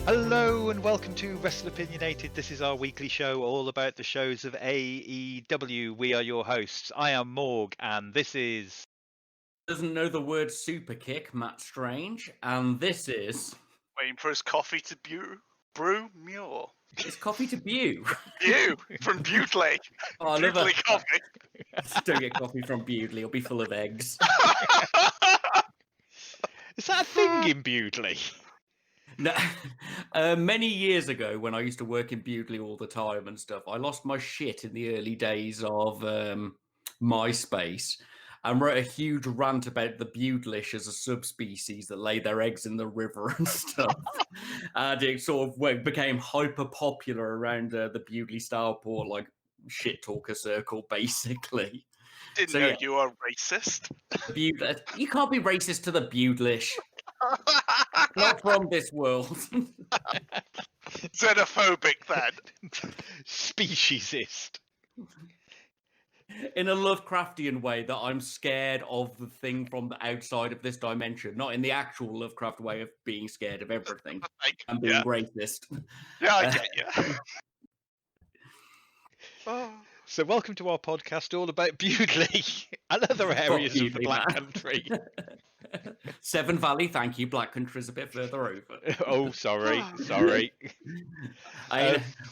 Hello and welcome to Wrestleopinionated. This is our weekly show all about the shows of AEW. We are your hosts. I am Morg and this is... Doesn't know the word super kick, Matt Strange, and this is... Waiting for his coffee to brew Muir. It's coffee to Bew. Bew from Bewdley. Oh, I love Bewdley that. coffee. Don't get coffee from Bewdley, it'll be full of eggs. Is that a thing in Bewdley? No, many years ago, when I used to work in Bewdley all the time and stuff, I lost my shit in the early days of MySpace and wrote a huge rant about the Bewdlish as a subspecies that lay their eggs in the river and stuff. And it sort of became hyper popular around the Bewdley Starport, like shit talker circle, basically. Didn't know you were racist. You can't be racist to the Bewdlish. Not from this world. Xenophobic, then. Speciesist. In a Lovecraftian way that I'm scared of the thing from the outside of this dimension, not in the actual Lovecraft way of being scared of everything and being racist. Yeah, I get you. So welcome to our podcast all about Bewdley and other areas of the Black Country. Severn Valley, thank you. Black Country's a bit further over. Oh, sorry.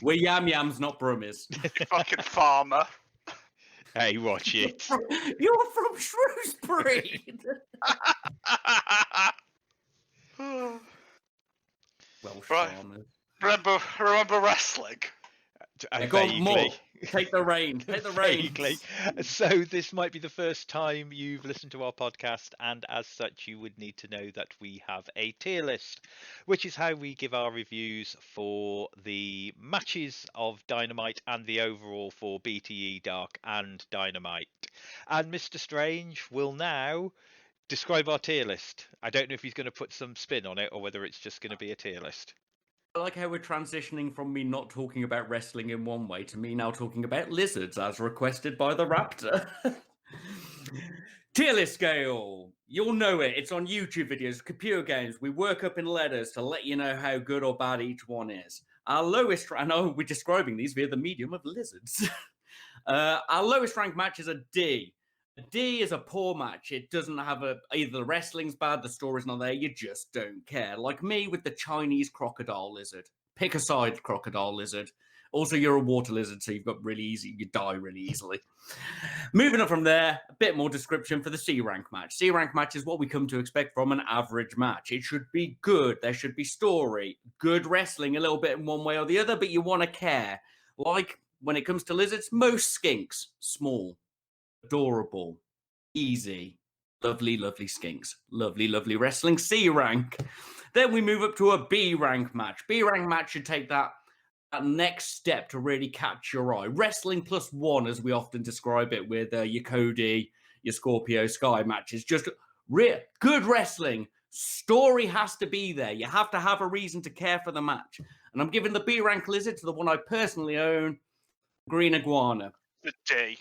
We're yams, not brummies. You fucking farmer. Hey, watch it. You're from Shrewsbury. Well, right. farmers. Remember wrestling? Go more. Take the reign. Take the reign. So this might be the first time you've listened to our podcast, and as such you would need to know that we have a tier list, which is how we give our reviews for the matches of Dynamite and the overall for BTE, Dark and Dynamite. And Mr. Strange will now describe our tier list. I don't know if he's going to put some spin on it or whether it's just going to be a tier list. I like how we're transitioning from me not talking about wrestling in one way to me now talking about lizards as requested by the Raptor. Tier list scale. You'll know it. It's on YouTube videos, computer games. We work up in letters to let you know how good or bad each one is. Our lowest, I know we're describing these via the medium of lizards. Our lowest ranked match is a D. A D is a poor match. It doesn't have either the wrestling's bad, the story's not there, you just don't care. Like me with the Chinese crocodile lizard. Pick a side, crocodile lizard. Also, you're a water lizard, so you die really easily. Moving up from there, a bit more description for the C rank match. C rank match is what we come to expect from an average match. It should be good. There should be story. Good wrestling, a little bit in one way or the other, but you want to care. Like, when it comes to lizards, most skinks. Small. Adorable, easy, lovely, lovely skinks, lovely, lovely wrestling. C rank. Then we move up to a B rank match. B rank match should take that next step to really catch your eye. Wrestling plus one, as we often describe it, with your Cody, your Scorpio Sky matches. Just good wrestling. Story has to be there. You have to have a reason to care for the match. And I'm giving the B rank lizard to the one I personally own, Green Iguana. The D.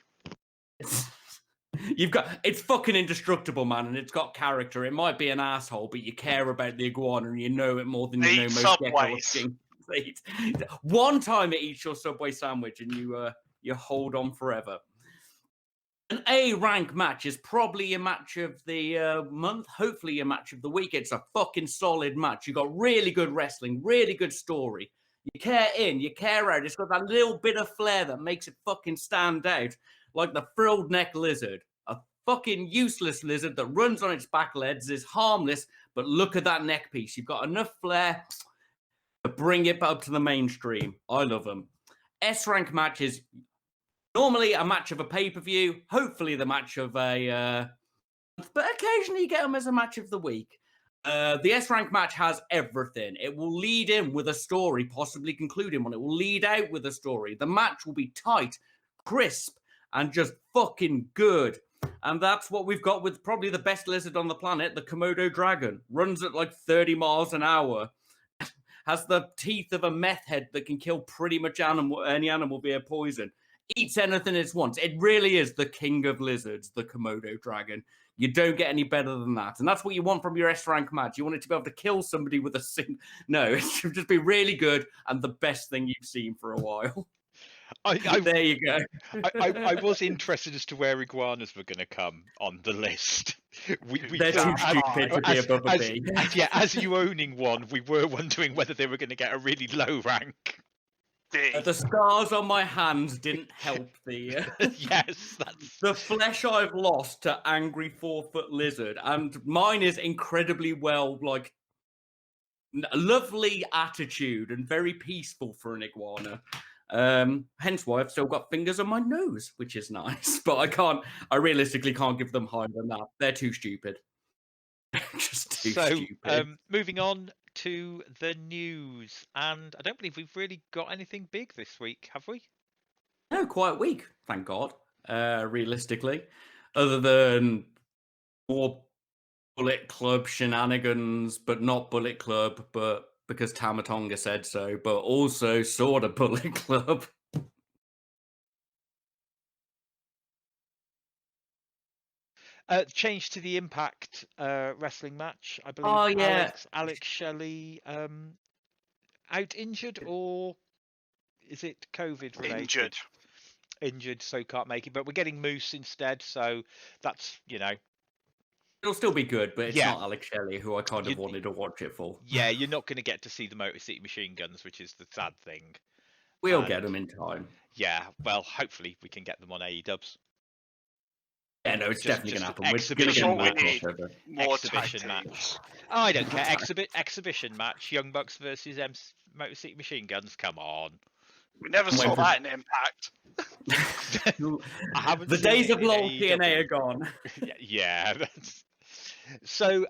It's fucking indestructible, man, and it's got character. It might be an asshole, but you care about the iguana and you know it more than you know most Subways. One time it eats your Subway sandwich and you hold on forever. An A rank match is probably your match of the month, hopefully your match of the week. It's a fucking solid match. You got really good wrestling, really good story. You care in, you care out. It's got that little bit of flair that makes it fucking stand out. Like the frilled neck lizard, a fucking useless lizard that runs on its back legs, is harmless, but look at that neck piece. You've got enough flair to bring it up to the mainstream. I love them. S rank matches, normally a match of a pay-per-view, hopefully the match of a, but occasionally you get them as a match of the week. The S rank match has everything. It will lead in with a story, possibly concluding one. It will lead out with a story. The match will be tight, crisp, and just fucking good. And that's what we've got with probably the best lizard on the planet, the Komodo dragon. Runs at like 30 miles an hour. Has the teeth of a meth head that can kill pretty much any animal via poison. eats anything it wants. It really is the king of lizards, the Komodo dragon. You don't get any better than that. And that's what you want from your S-rank match. You want it to be able to kill somebody with a No, it should just be really good and the best thing you've seen for a while. There you go. I was interested as to where iguanas were going to come on the list. They're too stupid to be above a B. As you owning one, we were wondering whether they were going to get a really low rank. The scars on my hands didn't help the... Yes, that's... The flesh I've lost to angry 4-foot lizard, and mine is incredibly well, like, lovely attitude and very peaceful for an iguana. Hence why I've still got fingers on my nose, which is nice. But I realistically can't give them higher than that. They're too stupid. Just too stupid. Moving on to the news, and I don't believe we've really got anything big this week, have we? No, quiet week, thank God. Realistically, other than more Bullet Club shenanigans, but not Bullet Club, but because Tama Tonga said so, but also sort of Bullet Club. Change to the Impact wrestling match, I believe. Oh, yeah. Alex Shelley out injured, or is it COVID related? Injured, so can't make it. But we're getting Moose instead, so that's, It'll still be good, but it's not Alex Shelley, who I kind of wanted to watch it for. Yeah, you're not going to get to see the Motor City Machine Guns, which is the sad thing. We'll get them in time. Yeah, well, hopefully we can get them on AEWs. Yeah, no, it's definitely going to happen. Exhibition match. Match. Oh, I don't care. Exhibition match. Young Bucks versus Motor City Machine Guns. Come on. We never saw that in Impact. I haven't. The days of LOL TNA are gone. Yeah. So,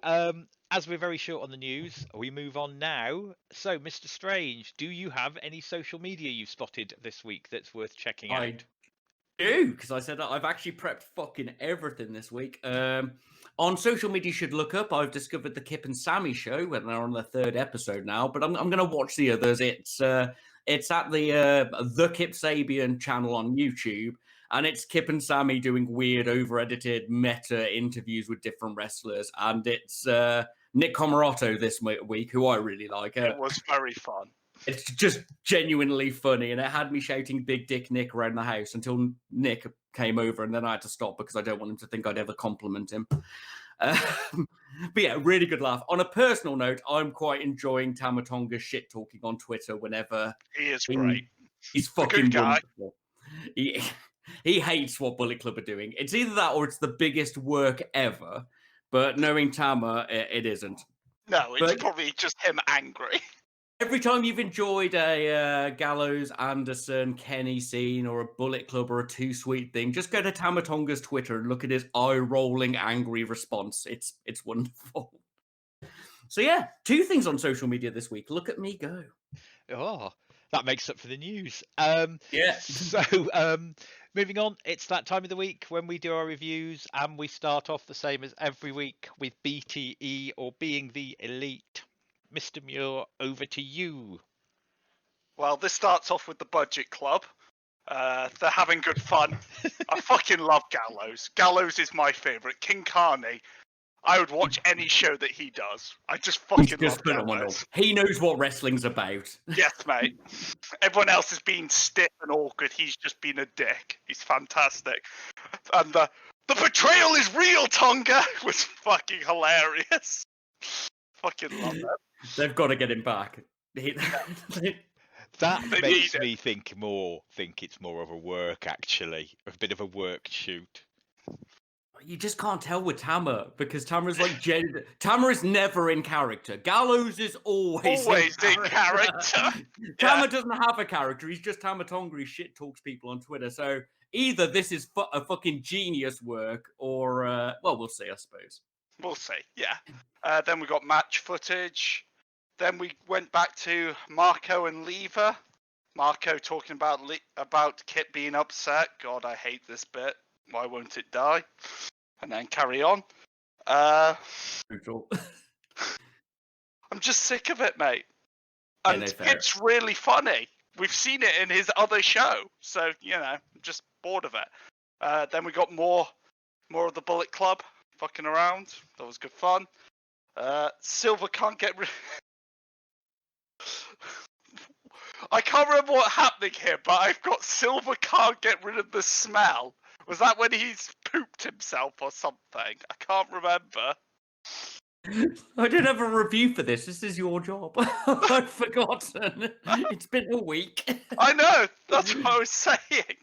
as we're very short on the news, we move on now. So, Mr. Strange, do you have any social media you've spotted this week that's worth checking out? I do, because I said that I've actually prepped fucking everything this week. On social media, you should look up. I've discovered the Kip and Sammy show, and they're on their 3rd episode now. But I'm going to watch the others. It's at the Kip Sabian channel on YouTube, and it's Kip and Sammy doing weird, over-edited meta interviews with different wrestlers. And it's Nick Comoroto this week, who I really like. It was very fun. It's just genuinely funny, and it had me shouting Big Dick Nick around the house until Nick came over, and then I had to stop because I don't want him to think I'd ever compliment him. But yeah, really good laugh. On a personal note, I'm quite enjoying Tama Tonga's shit talking on Twitter whenever... He is great. He's fucking wonderful. He hates what Bullet Club are doing. It's either that or it's the biggest work ever, but knowing Tama, it isn't. No, it's probably just him angry. Every time you've enjoyed a Gallows, Anderson, Kenny scene, or a Bullet Club, or a Too Sweet thing, just go to Tama Tonga's Twitter and look at his eye-rolling, angry response. It's wonderful. So yeah, 2 things on social media this week. Look at me go. Oh, that makes up for the news. Yeah. So, moving on, it's that time of the week when we do our reviews, and we start off the same as every week with BTE, or Being the Elite. Mr. Muir, over to you. Well, this starts off with the Budget Club. They're having good fun. I fucking love Gallows. Gallows is my favourite. King Carney. I would watch any show that he does. I just fucking love Gallows. He knows what wrestling's about. Yes, mate. Everyone else is being stiff and awkward. He's just been a dick. He's fantastic. And the betrayal is real, Tonga, was fucking hilarious. Fucking love that. They've got to get him back. That makes me think it's more of a work, actually. A bit of a work shoot. You just can't tell with Tama, because Tama's like... Tama is never in character. Gallows is always in character. Tama doesn't have a character. He's just Tama Tonga. He shit talks people on Twitter. So either this is a fucking genius work, or... well, we'll see, I suppose. We'll see, yeah. Then we got match footage. Then we went back to Marco and Lever. Marco talking about Kit being upset. God, I hate this bit. Why won't it die? And then carry on. Brutal. I'm just sick of it, mate. And Yeah, it's really funny. we've seen it in his other show, so I'm just bored of it. Then we got more of the Bullet Club fucking around. That was good fun. Silver can't get rid. I can't remember what happening here, but I've got Silver can't get rid of the smell. Was that when he's pooped himself or something? I can't remember. I don't have a review for this. This is your job. I've forgotten. It's been a week. I know. That's what I was saying.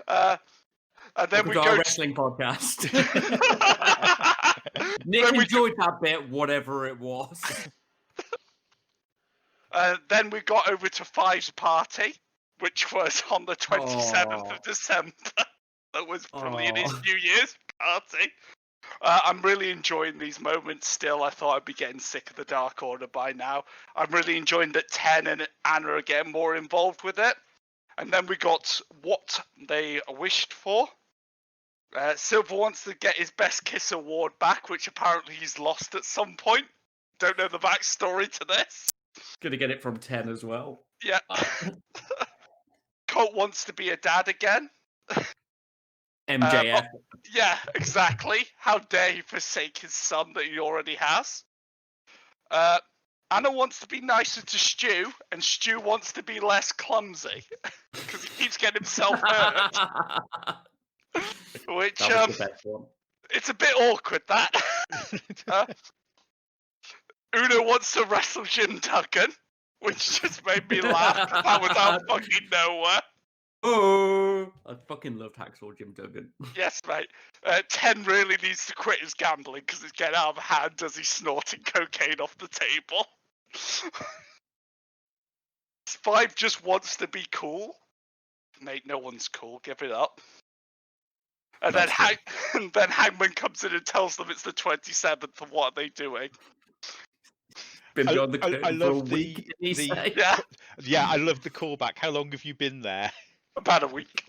And then Welcome we to go our wrestling podcast. Nick Then we enjoyed that bit, whatever it was. Then we got over to Five's party, which was on the 27th Aw. of December. That was brilliant. His Aw. New Year's party. I'm really enjoying these moments still. I thought I'd be getting sick of the Dark Order by now. I'm really enjoying that Ten and Anna are getting more involved with it. And then we got what they wished for. Silver wants to get his Best Kiss award back, which apparently he's lost at some point. Don't know the backstory to this. Gonna get it from 10 as well. Yeah. Colt wants to be a dad again. MJF. Yeah, exactly. How dare he forsake his son that he already has? Anna wants to be nicer to Stu, and Stu wants to be less clumsy because he keeps getting himself hurt. Which That was the best one. it's a bit awkward that. Uno wants to wrestle Jim Duggan, which just made me laugh. That was out fucking nowhere. Oh, I fucking loved Hacksaw Jim Duggan. Yes, mate. Ten really needs to quit his gambling because it's getting out of hand as he's snorting cocaine off the table. Five just wants to be cool. Mate, no one's cool. Give it up. And then, Hangman comes in and tells them it's the 27th, and what are they doing? Been beyond the curtain I for a love week, did he say? Yeah, I love the callback. How long have you been there? about a week.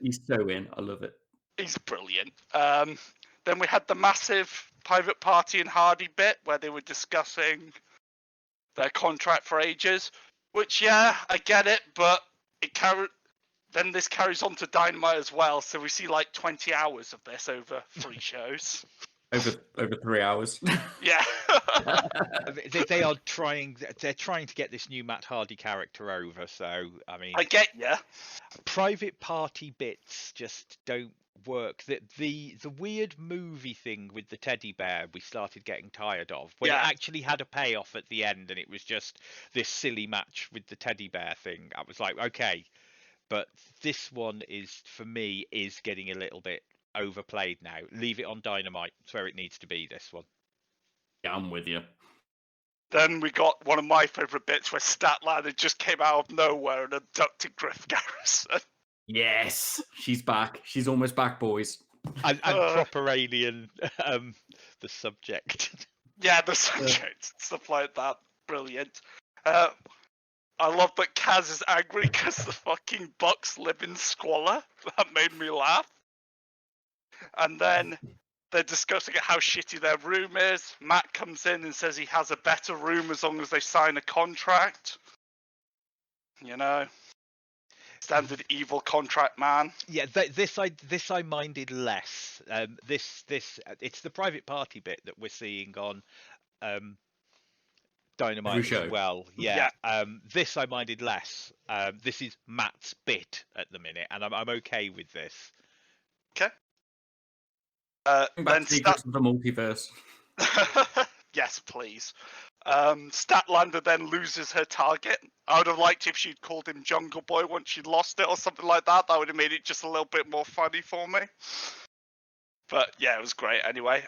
He's so in. I love it. He's brilliant. Then we had the massive private party and Hardy bit where they were discussing their contract for ages. Which, yeah, I get it, but then this carries on to Dynamite as well, so we see like 20 hours of this over 3 shows. Over 3 hours. Yeah. they are trying. They're trying to get this new Matt Hardy character over. So I mean, I get ya. private party bits just don't work. The weird movie thing with the teddy bear we started getting tired of when it actually had a payoff at the end, and it was just this silly match with the teddy bear thing. I was like, okay, but this one is for me is getting a little bit overplayed now. Leave it on Dynamite. It's where it needs to be, this one. Yeah, I'm with you. Then we got one of my favourite bits where Statlander just came out of nowhere and abducted Griff Garrison. Yes, she's back. She's almost back, boys. And proper alien, the subject. Yeah, the subject, stuff like that. Brilliant. I love that Kaz is angry because the fucking Bucks live in squalor. That made me laugh. And then they're discussing how shitty their room is. Matt comes in and says he has a better room as long as they sign a contract. You know, standard evil contract man. Yeah, this I minded less. This it's the private party bit that we're seeing on Dynamite as well. Yeah. This I minded less. This is Matt's bit at the minute, and I'm okay with this. Okay. Then Secrets of the Multiverse. Yes, please. Statlander then loses her target. I would have liked if she'd called him Jungle Boy once she'd lost it or something like that. That would have made it just a little bit more funny for me. But yeah, it was great anyway.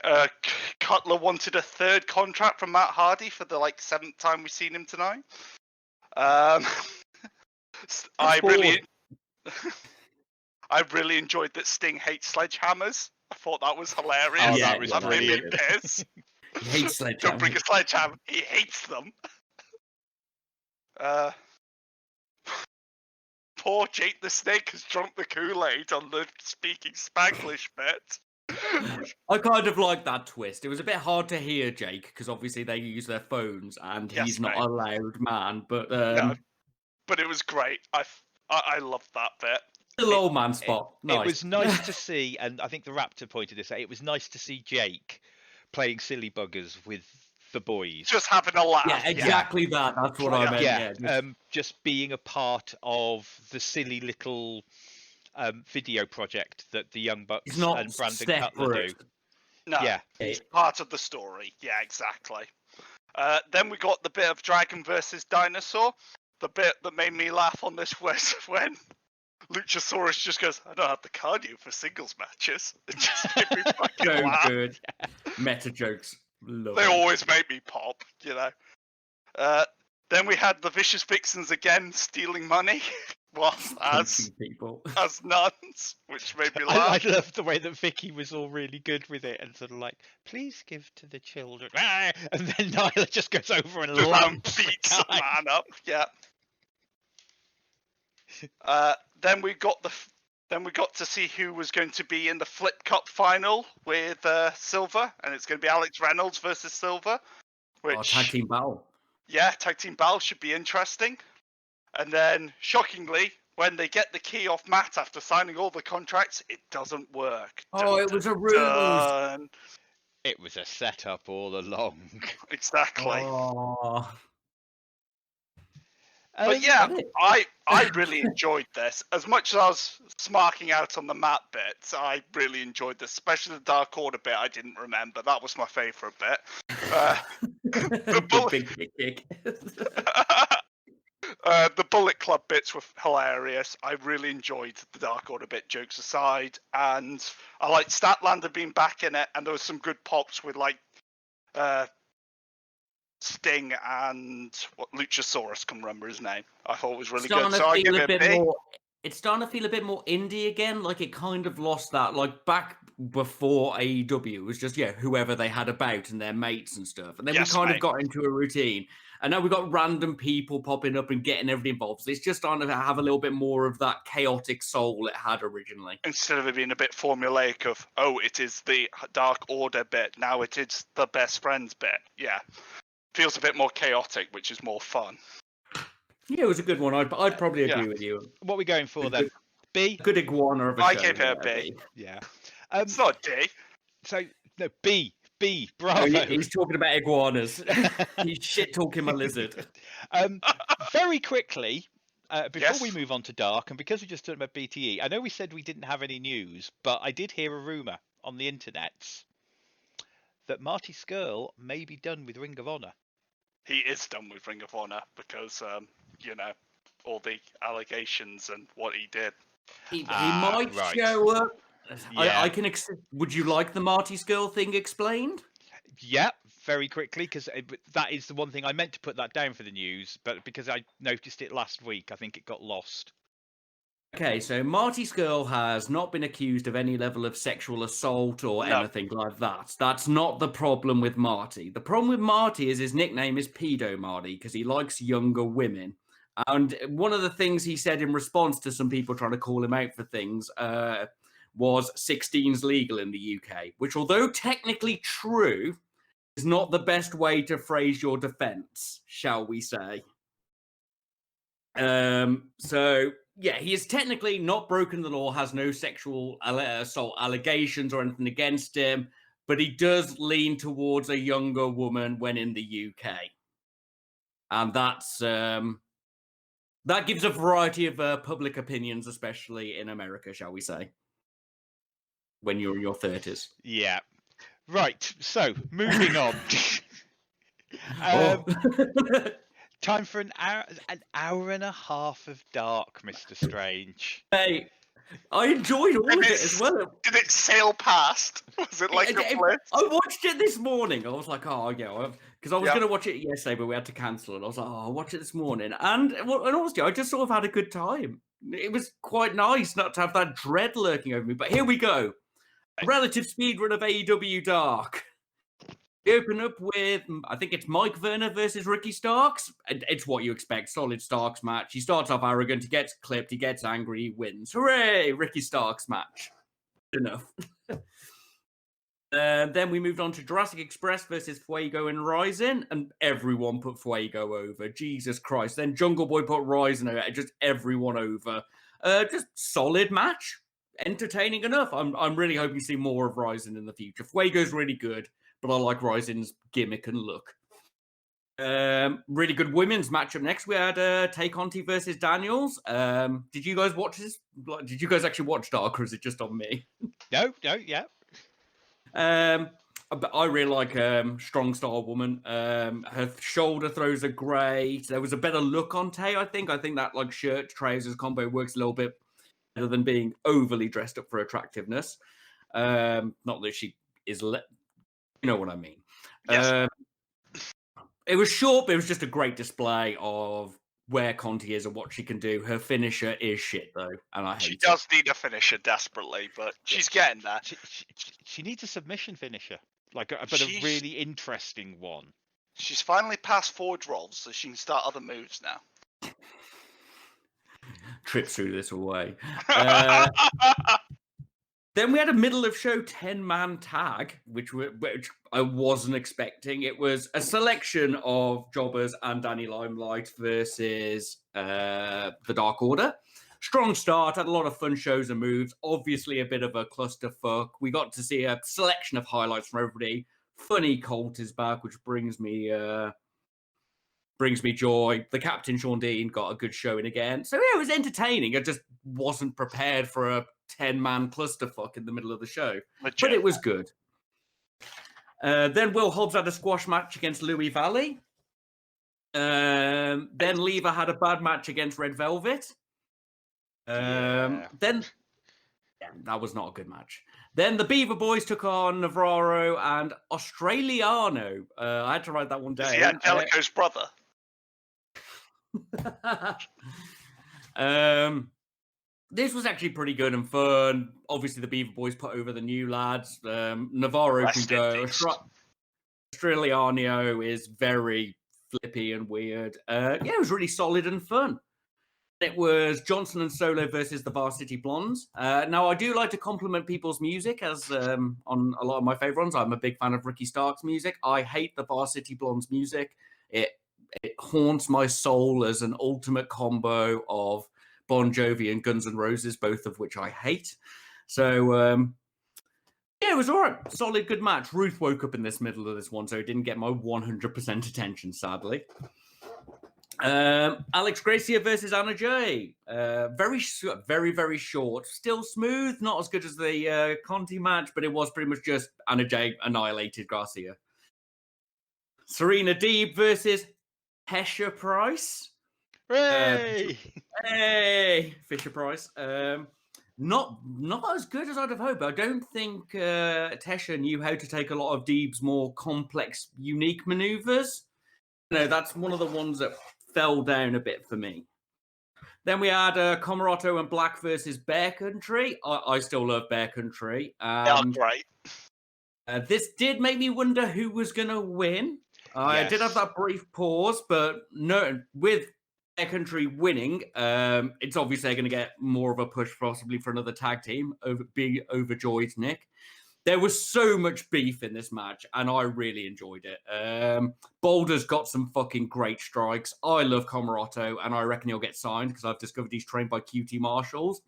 Cutler wanted a 3rd contract from Matt Hardy for the 7th time we've seen him tonight. I really enjoyed that Sting hates sledgehammers. I thought that was hilarious. Oh, that was that made me brilliant. piss. He hates Don't sledgehammer. bring a sledgehammer. He hates them. Poor Jake the Snake has drunk the Kool-Aid on the speaking Spanglish bit. I kind of like that twist. It was a bit hard to hear Jake because obviously they use their phones and Yes, he's not mate. a loud man. But No, but it was great. I loved that bit. little old man spot. Nice. It was nice to see, and I think the Raptor pointed this out. It was nice to see Jake playing silly buggers with the boys. Just having a laugh. Yeah, exactly that. That's what I meant. Yeah, just being a part of the silly little video project that the Young Bucks It's not and Brandon Cutler do. separate. No, Yeah. it's part of the story. Yeah, exactly. Then we got the bit of Dragon versus Dinosaur. The bit that made me laugh on this was when Luchasaurus just goes, "I don't have the cardio for singles matches." It just made me fucking So laugh. good. Meta jokes. Love They it. always make me pop, you know. Then we had the Vicious Vixens again stealing money, well, as Punching people. nuns, which made me I laugh. love the way that Vicky was all really good with it and sort of like, please give to the children. Ah! And then Nyla just goes over and And lumps the beats a guy. man up. Yeah. Then we got to see who was going to be in the Flip Cup final with Silver, and it's going to be Alex Reynolds versus Silver. Which, Tag team battle. yeah, tag team battle should be interesting. And then, shockingly, when they get the key off Matt after signing all the contracts, it doesn't work. Oh, it was a ruse. Dun. It was a setup all along. Exactly. Oh. But yeah, Did it? I really enjoyed this. As much as I was smarking out on the Matt bits, I really enjoyed this, especially the Dark Order bit I didn't remember. That was my favourite bit. The big kick. The Bullet Club bits were hilarious. I really enjoyed the Dark Order bit, jokes aside. And I liked Statlander being back in it, and there was some good pops with like Sting and Luchasaurus, can't remember his name. I thought it was really good. So I give it a B. It's starting to feel a bit more indie again. Like it kind of lost that. Like back before AEW, it was just whoever they had about and their mates and stuff. And then Yes, we kind mate. of got into a routine. And now we've got random people popping up and getting everybody involved. So it's just starting to have a little bit more of that chaotic soul it had originally. Instead of it being a bit formulaic of, oh, it is the Dark Order bit, now it is the best friends bit. Yeah. Feels a bit more chaotic, which is more fun. Yeah, it was a good one. I'd probably agree with you. What are we going for then? B? Good iguana of a I show. gave it a yeah, B. Yeah. It's not D. So, no, B. Oh, Bravo. he's talking about iguanas. He's shit talking my lizard. Very quickly, before Yes. we move on to Dark, and because we just talked about BTE, I know we said we didn't have any news, but I did hear a rumour on the internet that Marty Scurll may be done with Ring of Honor. He is done with Ring of Honor because, all the allegations and what he did. He might right. show up. Yeah. I can. Would you like the Marty Scurll thing explained? Yeah, very quickly, because that is the one thing I meant to put that down for the news, but because I noticed it last week, I think it got lost. Okay, so Marty Scurll has not been accused of any level of sexual assault or No. anything like that. That's not the problem with Marty. The problem with Marty is his nickname is Pedo Marty because he likes younger women. And one of the things he said in response to some people trying to call him out for things was 16's legal in the UK, which, although technically true, is not the best way to phrase your defense, shall we say. So, yeah, he is technically not broken the law, has no sexual assault allegations or anything against him, but he does lean towards a younger woman when in the UK. And that's... that gives a variety of public opinions, especially in America, shall we say, when you're in your 30s. Yeah. Right, so, moving on. Oh. Time for an hour and a half of Dark, Mr. Strange. Hey, I enjoyed all of it as well. Did it sail past? Was it like a blitz? I watched it this morning. I was like, oh, yeah, because I was Yeah. going to watch it yesterday, but we had to cancel it. I was like, oh, I'll watch it this morning. And honestly, I just sort of had a good time. It was quite nice not to have that dread lurking over me. But here we go. Relative speedrun of AEW Dark. We open up with, I think it's Mike Werner versus Ricky Starks. And it's what you expect. Solid Starks match. He starts off arrogant. He gets clipped. He gets angry. He wins. Hooray! Ricky Starks match. Enough. Then we moved on to Jurassic Express versus Fuego and Ryzen, and everyone put Fuego over. Jesus Christ. Then Jungle Boy put Ryzen over. Just everyone over. Just solid match. Entertaining enough. I'm really hoping to see more of Ryzen in the future. Fuego's really good, but I like Ryzen's gimmick and look. Really good women's matchup next. We had Tay Conti versus Daniels. Did you guys watch this? Did you guys actually watch Dark, or is it just on me? No, yeah. I really like Strong Style Woman. Her shoulder throws are great. There was a better look on Tay, I think. I think that like shirt trousers combo works a little bit better than being overly dressed up for attractiveness. Not that she is, you know what I mean. Yes. It was short, but it was just a great display of where Conti is and what she can do. Her finisher is shit, though, and I hate She does need a finisher desperately, but she's getting there. She needs a submission finisher, but a really interesting one. She's finally past forward rolls, so she can start other moves now. Trips through this away. Then we had a middle of show 10-man tag, which I wasn't expecting. It was a selection of jobbers and Danny Limelight versus the Dark Order. Strong start, had a lot of fun shows and moves. Obviously a bit of a clusterfuck. We got to see a selection of highlights from everybody. Funny Colt is back, which brings me joy. The captain, Sean Dean, got a good showing again. So yeah, it was entertaining. I just wasn't prepared for a 10-man clusterfuck in the middle of the show. Legit. But it was good. Then Will Hobbs had a squash match against Louis Valley. Then Lever had a bad match against Red Velvet. Then that was not a good match. Then the Beaver Boys took on Navarro and Australiano. I had to write that one down. Is he Angelico's brother? This was actually pretty good and fun. Obviously, the Beaver Boys put over the new lads. Navarro can go. Australiano is very flippy and weird. It was really solid and fun. It was Johnson and Solo versus the Varsity Blondes. Now, I do like to compliment people's music, as on a lot of my favorite ones. I'm a big fan of Ricky Stark's music. I hate the Varsity Blondes music. It haunts my soul as an ultimate combo of Bon Jovi and Guns N' Roses, both of which I hate. So, it was all right. Solid, good match. Ruth woke up in this middle of this one, so it didn't get my 100% attention, sadly. Alex Gracia versus Anna Jay. Very, very short. Still smooth. Not as good as the Conti match, but it was pretty much just Anna Jay annihilated Garcia. Serena Deeb versus Hesha Price. Hooray! Hey, Fisher Price. Not as good as I'd have hoped. I don't think Tesha knew how to take a lot of Deeb's more complex, unique maneuvers. No, that's one of the ones that fell down a bit for me. Then we had Comoroto and Black versus Bear Country. I still love Bear Country. Great. This did make me wonder who was going to win. I did have that brief pause, but no, with Bear Country winning, it's obviously they're going to get more of a push possibly for another tag team, being overjoyed, Nick. There was so much beef in this match, and I really enjoyed it. Boulder's got some fucking great strikes. I love Comoroto, and I reckon he'll get signed because I've discovered he's trained by QT Marshals.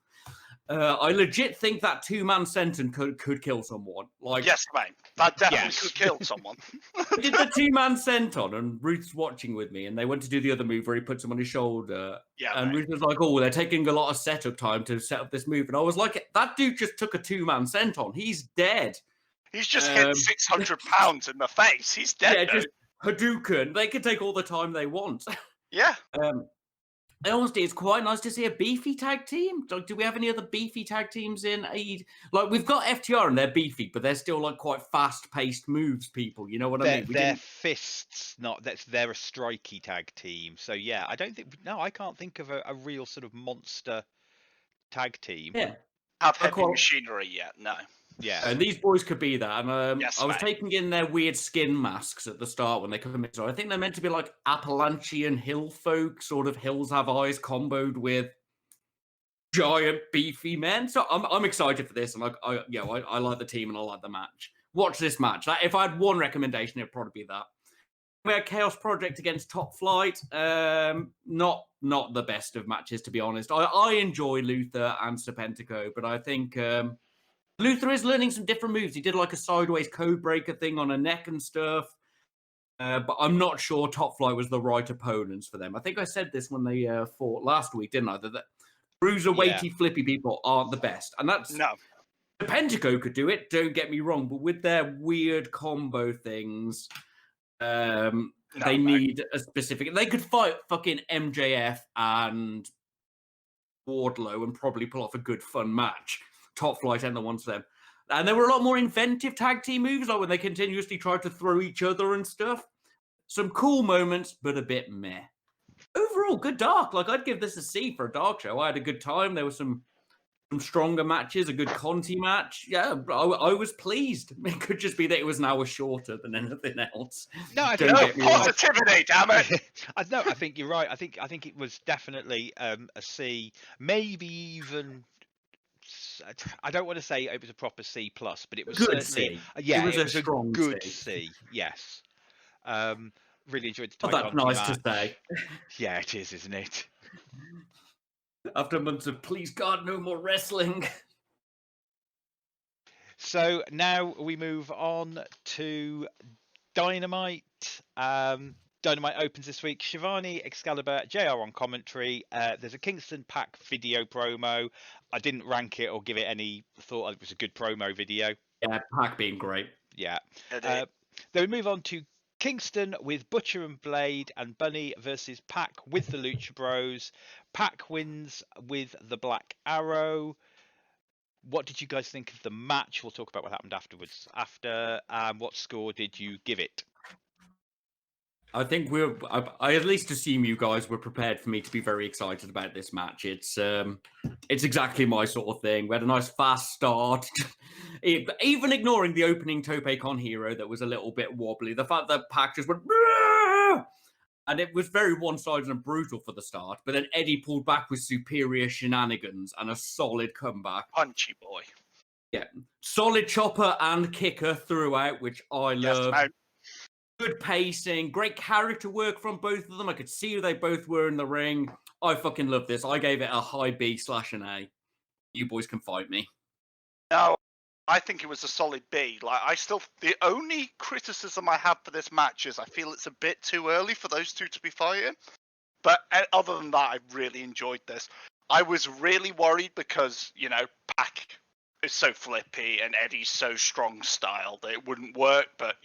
I legit think that two-man senton could kill someone. Like, yes, mate. That definitely could kill someone. I did the two-man senton, and Ruth's watching with me, and they went to do the other move where he puts him on his shoulder. Yeah, and mate. Ruth was like, oh, they're taking a lot of setup time to set up this move. And I was like, that dude just took a two-man senton. He's dead. He's just hit 600 pounds in the face. He's dead. Yeah, just Hadouken. They can take all the time they want. Yeah. Honestly, it's quite nice to see a beefy tag team. Like, do we have any other beefy tag teams in AEW? Like, we've got FTR and they're beefy, but they're still like quite fast-paced moves. People, you know what I mean? They're fists, they're a strikey tag team. So yeah, I can't think of a real sort of monster tag team. Yeah, Have heavy machinery yet? No. Yeah, and these boys could be that. And yes, I was taking in their weird skin masks at the start when they come in. So I think they're meant to be like Appalachian hill folk, sort of hills have eyes comboed with giant beefy men. So I'm excited for this, and I like the team and I like the match. watch this match. If I had one recommendation, it'd probably be that. We had Chaos Project against Top Flight. Not the best of matches, to be honest. I enjoy Luther and Serpentico, but I think Luther is learning some different moves. He did like a sideways code breaker thing on a neck and stuff. But I'm not sure Top Flight was the right opponents for them. I think I said this when they fought last week, didn't I? That cruiserweighty flippy people aren't the best. And that's... No. Serpentico could do it, don't get me wrong, but with their weird combo things... they need a specific... They could fight fucking MJF and Wardlow and probably pull off a good, fun match. Top Flight ain't the ones for them. And there were a lot more inventive tag team moves, like when they continuously tried to throw each other and stuff. Some cool moments, but a bit meh. Overall, good dark. Like, I'd give this a C for a dark show. I had a good time. There were some stronger matches, a good Conti match. Yeah, I was pleased. It could just be that it was an hour shorter than anything else. No, I Don't don't. get me wrong. Positivity, damn it! No, I think you're right. I think it was definitely a C, maybe even. I don't want to say it was a proper C plus, but it was Good certainly C. yeah, It was a a strong good C. C. Yes. Really enjoyed the Oh, that's Conti nice match. to say. Yeah, it is, isn't it? After months of please God, no more wrestling. So now we move on to Dynamite. Dynamite opens this week. Shivani, Excalibur, JR on commentary. There's a Kingston Pack video promo. I didn't rank it or give it any thought. It was a good promo video. Yeah, Pac being great. Yeah. Then we move on to Kingston with Butcher and Blade and Bunny versus Pac with the Lucha Bros. Pac wins with the Black Arrow. What did you guys think of the match? We'll talk about what happened afterwards. What score did you give it? I think I at least assume you guys were prepared for me to be very excited about this match. It's exactly my sort of thing. We had a nice fast start. Even ignoring the opening Tope Con Hero that was a little bit wobbly, the fact that Pac just went... And it was very one-sided and brutal for the start, but then Eddie pulled back with superior shenanigans and a solid comeback. Punchy boy. Yeah. Solid chopper and kicker throughout, which I love. Yes, Good pacing, great character work from both of them. I could see who they both were in the ring. I fucking love this. I gave it a high B/an A. You boys can fight me. No, I think it was a solid B. The only criticism I have for this match is I feel it's a bit too early for those two to be fighting. But other than that, I really enjoyed this. I was really worried because, Pac is so flippy and Eddie's so strong style that it wouldn't work. But,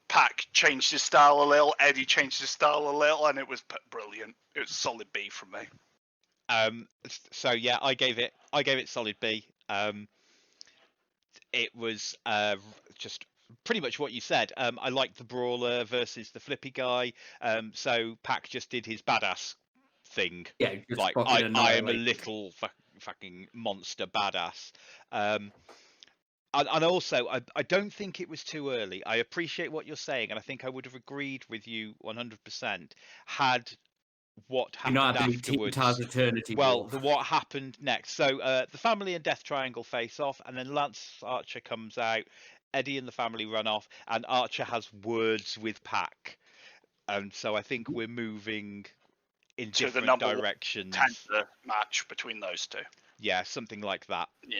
Pac changed his style a little, Eddie changed his style a little, and it was brilliant. It was a solid B from me. So yeah, I gave it solid B. It was just pretty much what you said. I liked the brawler versus the flippy guy. So Pac just did his badass thing. Yeah, just like I am a little fucking monster badass. And also, I don't think it was too early. I appreciate what you're saying, and I think I would have agreed with you 100% had what happened afterwards. Eternity well, what happened next. So the family and Death Triangle face off, and then Lance Archer comes out. Eddie and the family run off, and Archer has words with Pac. And so I think we're moving in different directions. The match between those two. Yeah, something like that. Yeah.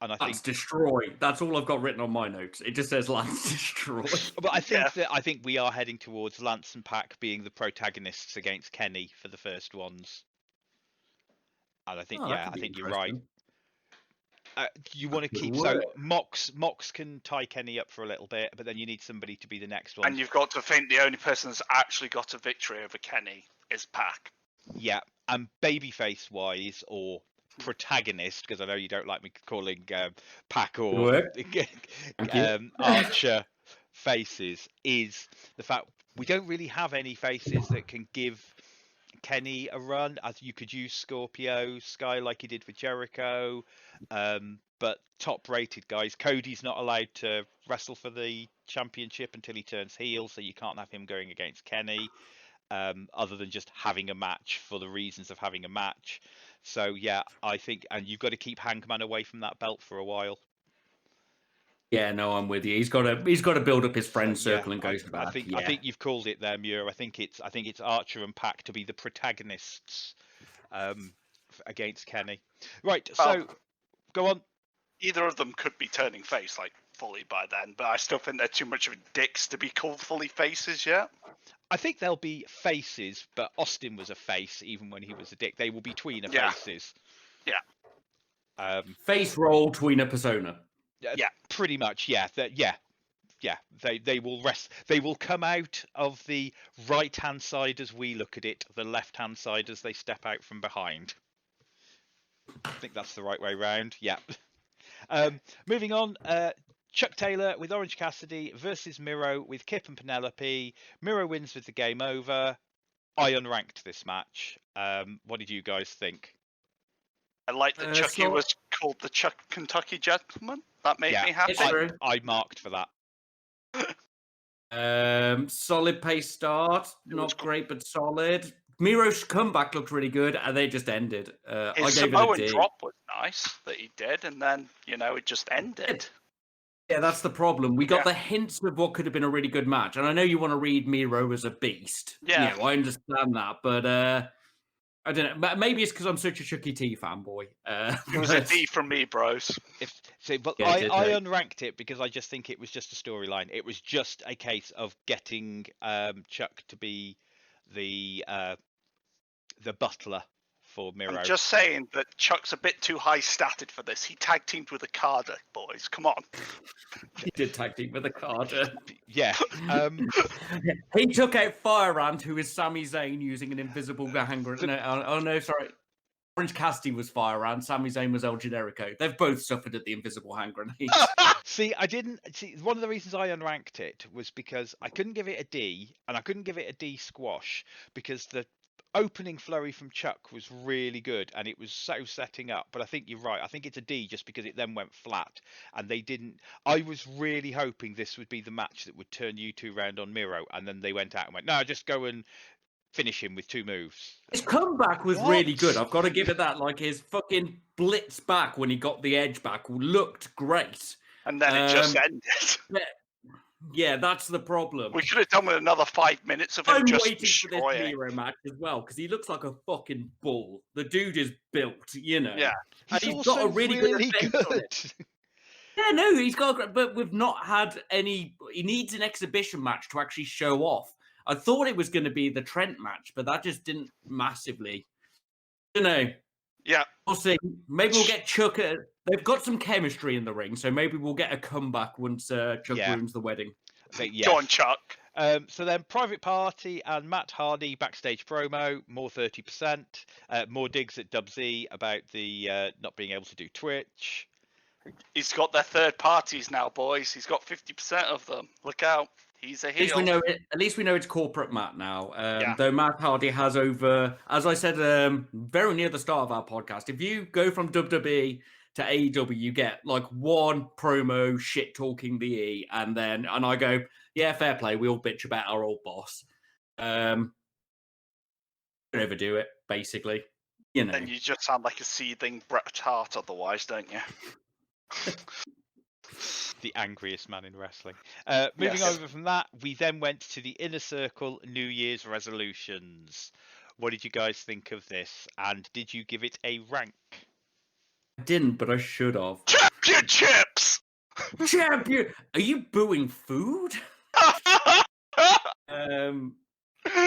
And I Lance think destroy. That's all I've got written on my notes. It just says Lance destroy. But I think we are heading towards Lance and Pac being the protagonists against Kenny for the first ones. And I think I think you're right. You want to keep Mox can tie Kenny up for a little bit, but then you need somebody to be the next one. And you've got to think the only person that's actually got a victory over Kenny is Pac. Yeah, and babyface wise or protagonist, because I know you don't like me calling Pac or Archer faces, is the fact we don't really have any faces that can give Kenny a run. As you could use Scorpio Sky like he did with Jericho, but top rated guys. Cody's not allowed to wrestle for the championship until he turns heel, so you can't have him going against Kenny, other than just having a match for the reasons of having a match. So yeah, I think, and you've got to keep Hangman away from that belt for a while. Yeah, no, I'm with you. He's got to build up his friend circle and goes back. I think you've called it there, Muir. I think it's Archer and Pac to be the protagonists against Kenny. Right, so go on. Either of them could be turning face like fully by then, but I still think they're too much of dicks to be called fully faces yet. I think they'll be faces, but Austin was a face even when he was a dick. They will be tweener faces. Yeah. Face roll, tweener persona. Yeah. Pretty much. Yeah. They will rest. They will come out of the right hand side as we look at it, the left hand side as they step out from behind. I think that's the right way round. Yeah. Moving on. Chuck Taylor with Orange Cassidy versus Miro with Kip and Penelope. Miro wins with the game over. I unranked this match. What did you guys think? I like that Chucky was called the Chuck Kentucky Gentleman. That made me happy. I marked for that. Solid pace start. Not great, but solid. Miro's comeback looked really good, and they just ended. His Samoan drop was nice that he did, and then, it just ended. Yeah, that's the problem. We got the hints of what could have been a really good match. And I know you want to read Miro as a beast. Yeah. I understand that. But I don't know. Maybe it's because I'm such a Chucky T fanboy. It was a D from me, bros. I unranked it because I just think it was just a storyline. It was just a case of getting Chuck to be the butler for Miro. I'm just saying that Chuck's a bit too high-statted for this. He tag teamed with Okada, boys. Come on. He did tag team with Okada. Yeah. He took out Fire Ant, who is Sami Zayn using an invisible hanger. No, sorry. Orange Cassidy was Fire Ant. Sami Zayn was El Generico. They've both suffered at the invisible hand grenade. One of the reasons I unranked it was because I couldn't give it a D, and I couldn't give it a D squash because the opening flurry from Chuck was really good and it was so setting up, but I think you're right. I think it's a D just because it then went flat and they didn't. I was really hoping this would be the match that would turn you two round on Miro, and then they went out and went, no, just go and finish him with 2 moves. His comeback was really good. I've got to give it that. Like his fucking blitz back when he got the edge back looked great. And then it just ended. Yeah, that's the problem. We could have done with another 5 minutes of him just waiting for this Miro match as well, because he looks like a fucking bull. The dude is built, Yeah. And he's got a really good. Yeah, no, he's got, but we've not had any. He needs an exhibition match to actually show off. I thought it was going to be the Trent match, but that just didn't massively. Yeah. We'll see. Maybe we'll get Chuck. They've got some chemistry in the ring, so maybe we'll get a comeback once Chuck ruins the wedding. Go on, Chuck. So then Private Party and Matt Hardy backstage promo, more 30%. More digs at Dub Z about the not being able to do Twitch. He's got their third parties now, boys. He's got 50% of them. Look out. He's a heel. At least we know it's corporate Matt now. Though Matt Hardy has over, as I said very near the start of our podcast, if you go from WWE to AEW, you get like one promo shit talking the E, and I go, yeah, fair play. We all bitch about our old boss. Don't overdo it, basically. Then you just sound like a seething Bret Hart otherwise, don't you? The angriest man in wrestling. Moving over from that, we then went to the Inner Circle New Year's resolutions. What did you guys think of this? And did you give it a rank? I didn't, but I should have. Championships! Champion! Are you booing food? I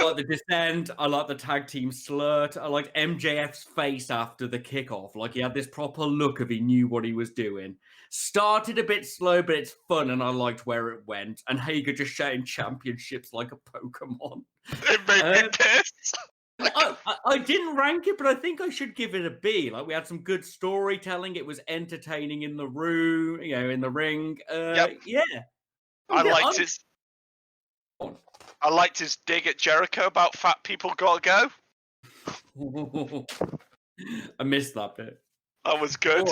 like the Descent. I like the tag team slurt. I like MJF's face after the kickoff. Like he had this proper look of he knew what he was doing. Started a bit slow, but it's fun, and I liked where it went. And Hager just shouting championships like a Pokemon. It made me pissed. I didn't rank it, but I think I should give it a B. Like we had some good storytelling. It was entertaining in the room, in the ring. Yeah. I liked his dig at Jericho about fat people gotta go. I missed that bit. That was good.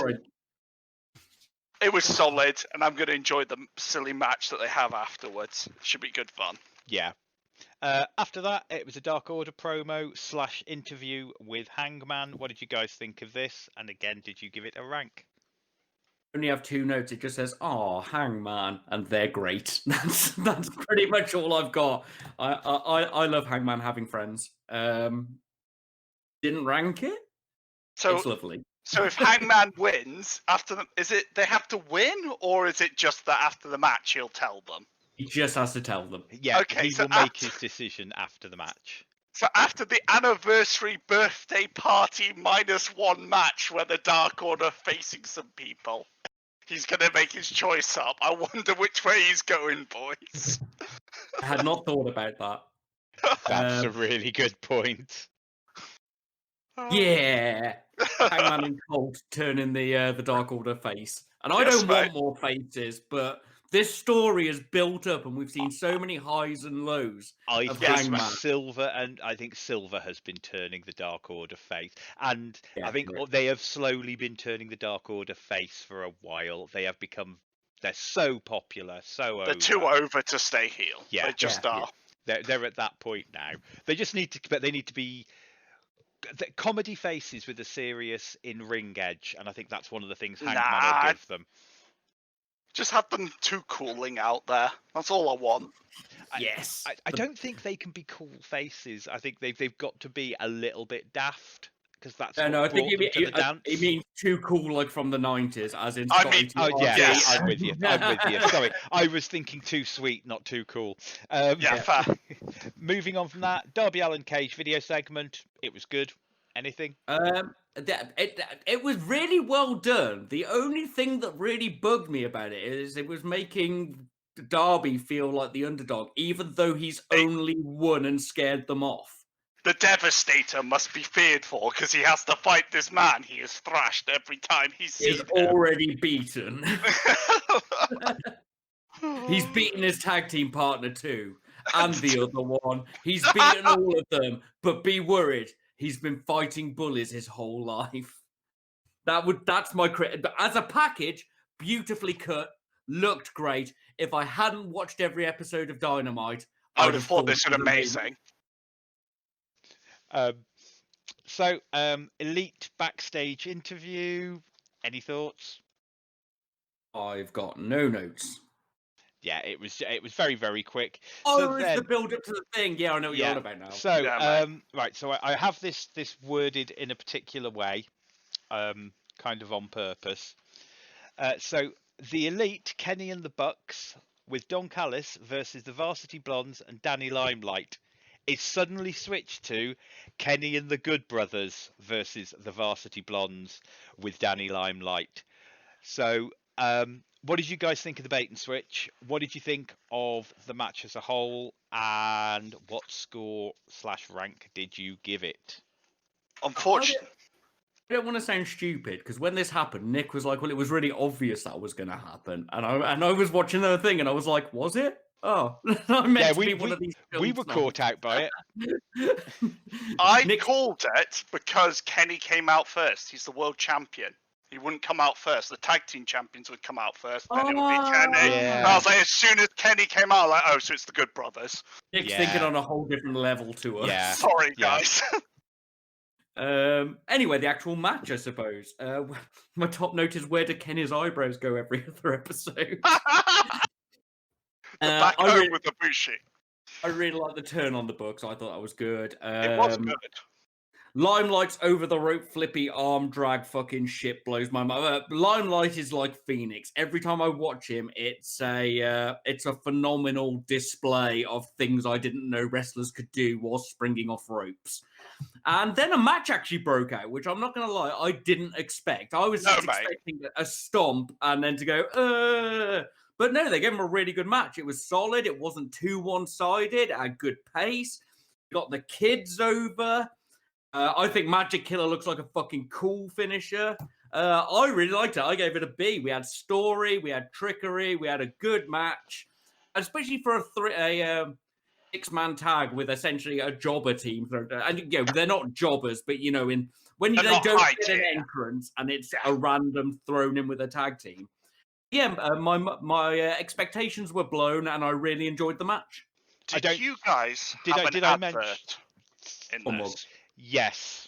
It was solid, and I'm going to enjoy the silly match that they have afterwards. Should be good fun. Yeah. After that, it was a Dark Order promo / interview with Hangman. What did you guys think of this? And again, did you give it a rank? only have 2 notes. It just says, "Oh, Hangman," and they're great. That's pretty much all I've got. I love Hangman having friends. Didn't rank it. So It's lovely. So if Hangman wins is it they have to win, or is it just that after the match he'll tell them? He just has to tell them. Yeah, Okay, he so will make his decision after the match. So after the anniversary birthday party -1 match where the Dark Order are facing some people, he's gonna make his choice up. I wonder which way he's going, boys. I had not thought about that. That's a really good point. Yeah, Hangman and Colt turning the Dark Order face, and I Yes, don't mate. want more faces, but this story is built up, and we've seen so many highs and lows. I of think Hangman. Silver has been turning the Dark Order face, and Yeah, I think correct. they have slowly been turning the Dark Order face for a while. They're so popular, so They're too over to stay heel. Yeah. They just Yeah, are. They're at that point now. They just need to, but they need to be comedy faces with a serious in-ring edge, and I think that's one of the things Hangman will give them. Just have them too cooling out there. That's all I want. Yes. I don't think they can be cool faces. I think they've got to be a little bit daft, because that's what No, I think brought them to the dance. it means too cool, like from the 90s, as in. I mean- Oh yeah, Yes. I'm with you. Sorry, I was thinking too sweet, not too cool. Yeah, fair. Moving on from that, Darby Allin Cage video segment. It was good. Anything? It was really well done. The only thing that really bugged me about it is it was making Darby feel like the underdog, even though he's only won and scared them off. The Devastator must be feared for because he has to fight this man he is thrashed every time he's He's seen him. already beaten. He's beaten his tag team partner too, and the other one. He's beaten all of them, but be worried. He's been fighting bullies his whole life. That's my credit. But as a package, beautifully cut, looked great. If I hadn't watched every episode of Dynamite, I would have thought this was amazing. So, Elite backstage interview. Any thoughts? I've got no notes. Yeah, it was very, very quick. Oh, So it's then- the build up to the thing. Yeah, I know what you're on about now. So, Yeah, right. So I have this worded in a particular way, kind of on purpose. So the Elite, Kenny and the Bucks, with Don Callis versus the Varsity Blondes and Danny Limelight, is suddenly switched to Kenny and the Good Brothers versus the Varsity Blondes with Danny Limelight. So, what did you guys think of the bait and switch? What did you think of the match as a whole? And what score/rank did you give it? Unfortunately, I don't want to sound stupid because when this happened, Nick was like, "Well, it was really obvious that was going to happen," and I was watching the thing, and I was like, "Was it? Oh, I meant to be one of these." We were caught out by it. I Nick- called it because Kenny came out first. He's the world champion. He wouldn't come out first. The tag team champions would come out first. Then it would be Kenny. Yeah. And I was like, as soon as Kenny came out, like, oh, so it's the Good Brothers. Nick's Yeah. thinking on a whole different level to us. Yeah. Sorry, Yeah. guys. Anyway, the actual match, I suppose. My top note is where do Kenny's eyebrows go every other episode? the back I home really- with the Bushi. I really like the turn on the Bucks. I thought that was good. It was good. Limelight's over the rope flippy arm drag fucking shit blows my mind. Limelight is like Phoenix. Every time I watch him, it's a phenomenal display of things I didn't know wrestlers could do while springing off ropes. And then a match actually broke out, which I'm not going to lie, I didn't expect. I was just expecting a stomp and then to go, But no, they gave him a really good match. It was solid. It wasn't too one-sided. It had good pace. Got the kids over. I think Magic Killer looks like a fucking cool finisher. I really liked it. I gave it a B. We had story, we had trickery, we had a good match, especially for a six-man tag with essentially a jobber team. And you know, they're not jobbers, but you know, when They're they not don't high get an tier. entrance and it's a random thrown in with a tag team. Yeah, my expectations were blown, and I really enjoyed the match. Did you guys Did have I- an did I advert mention- in Oh, this? Yes.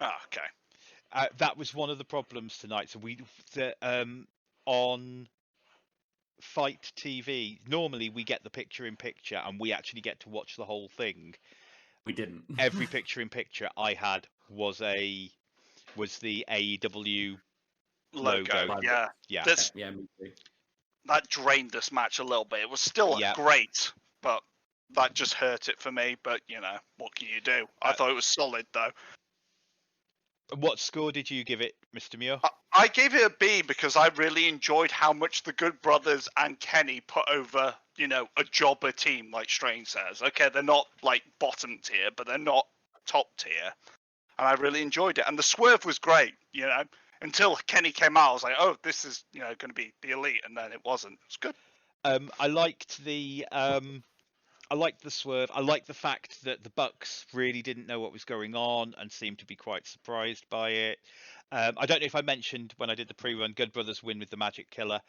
Oh, okay. That was one of the problems tonight. So on Fight TV, normally we get the picture-in-picture, and we actually get to watch the whole thing. We didn't. Every picture-in-picture I had was the AEW logo. Yeah. Yeah. Yeah, me too. That drained this match a little bit. It was still great, but that just hurt it for me. But, what can you do? I thought it was solid, though. What score did you give it, Mr. Muir? I gave it a B because I really enjoyed how much the Good Brothers and Kenny put over, a jobber team, like Strange says. Okay, they're not, like, bottom tier, but they're not top tier. And I really enjoyed it. And the swerve was great, Until Kenny came out, I was like, oh, this is, going to be the elite. And then it wasn't. It's good. I liked the swerve. I liked the fact that the Bucks really didn't know what was going on and seemed to be quite surprised by it. I don't know if I mentioned when I did the pre-run, Good Brothers win with the Magic Killer.